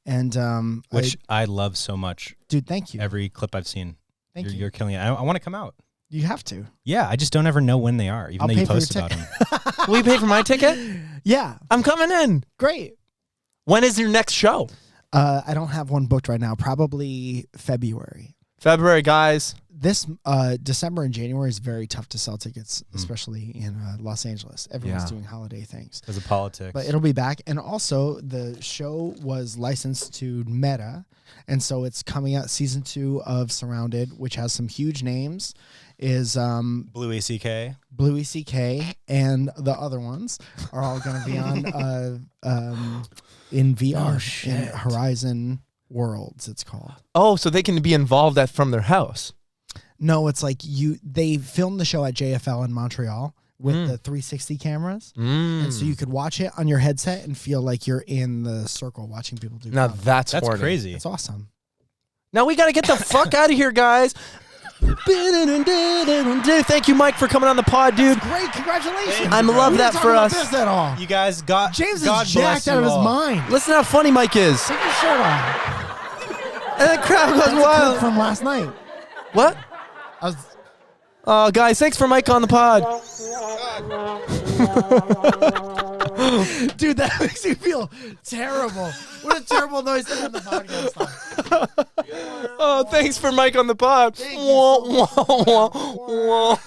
And Which I love so much. dude, thank you. Every clip I've seen. Thank you. You're killing it. I want to come out. You have to. Yeah, I just don't ever know when they are, even I'll though pay you for your post about ticket. them. Will you pay for my ticket? Yeah, I'm coming in. great. When is your next show? I don't have one booked right now. Probably February. February, guys. This December and January is very tough to sell tickets, especially in Los Angeles. Everyone's Yeah. doing holiday things. Because of politics. But it'll be back. And also, the show was licensed to Meta. And so it's coming out season 2 of Surrounded, which has some huge names. Is Blue ACK. Bluey CK and the other ones are all going to be on in VR, in Horizon Worlds, it's called. Oh, so they can be involved from their house. No, it's like they filmed the show at JFL in Montreal with the 360 cameras. And so you could watch it on your headset and feel like you're in the circle watching people do Now comedy. that's horny. crazy. It's awesome. Now we got to get the fuck out of here, guys. Thank you, Mike, for coming on the pod, dude. Great, congratulations. I love We that didn't for talk about us. this at all. You guys got James God is bless jacked out of you his all. mind. Listen how funny Mike is. Take your shirt off. And the crowd goes That's a clip wild. from last night. What? I was, Oh, guys, thanks for Mike on the pod. dude, that makes me feel terrible. What a terrible noise to end the podcast on. Oh, thanks for Mike on the pod. Thank you so much. Wah, wah, wah, wah.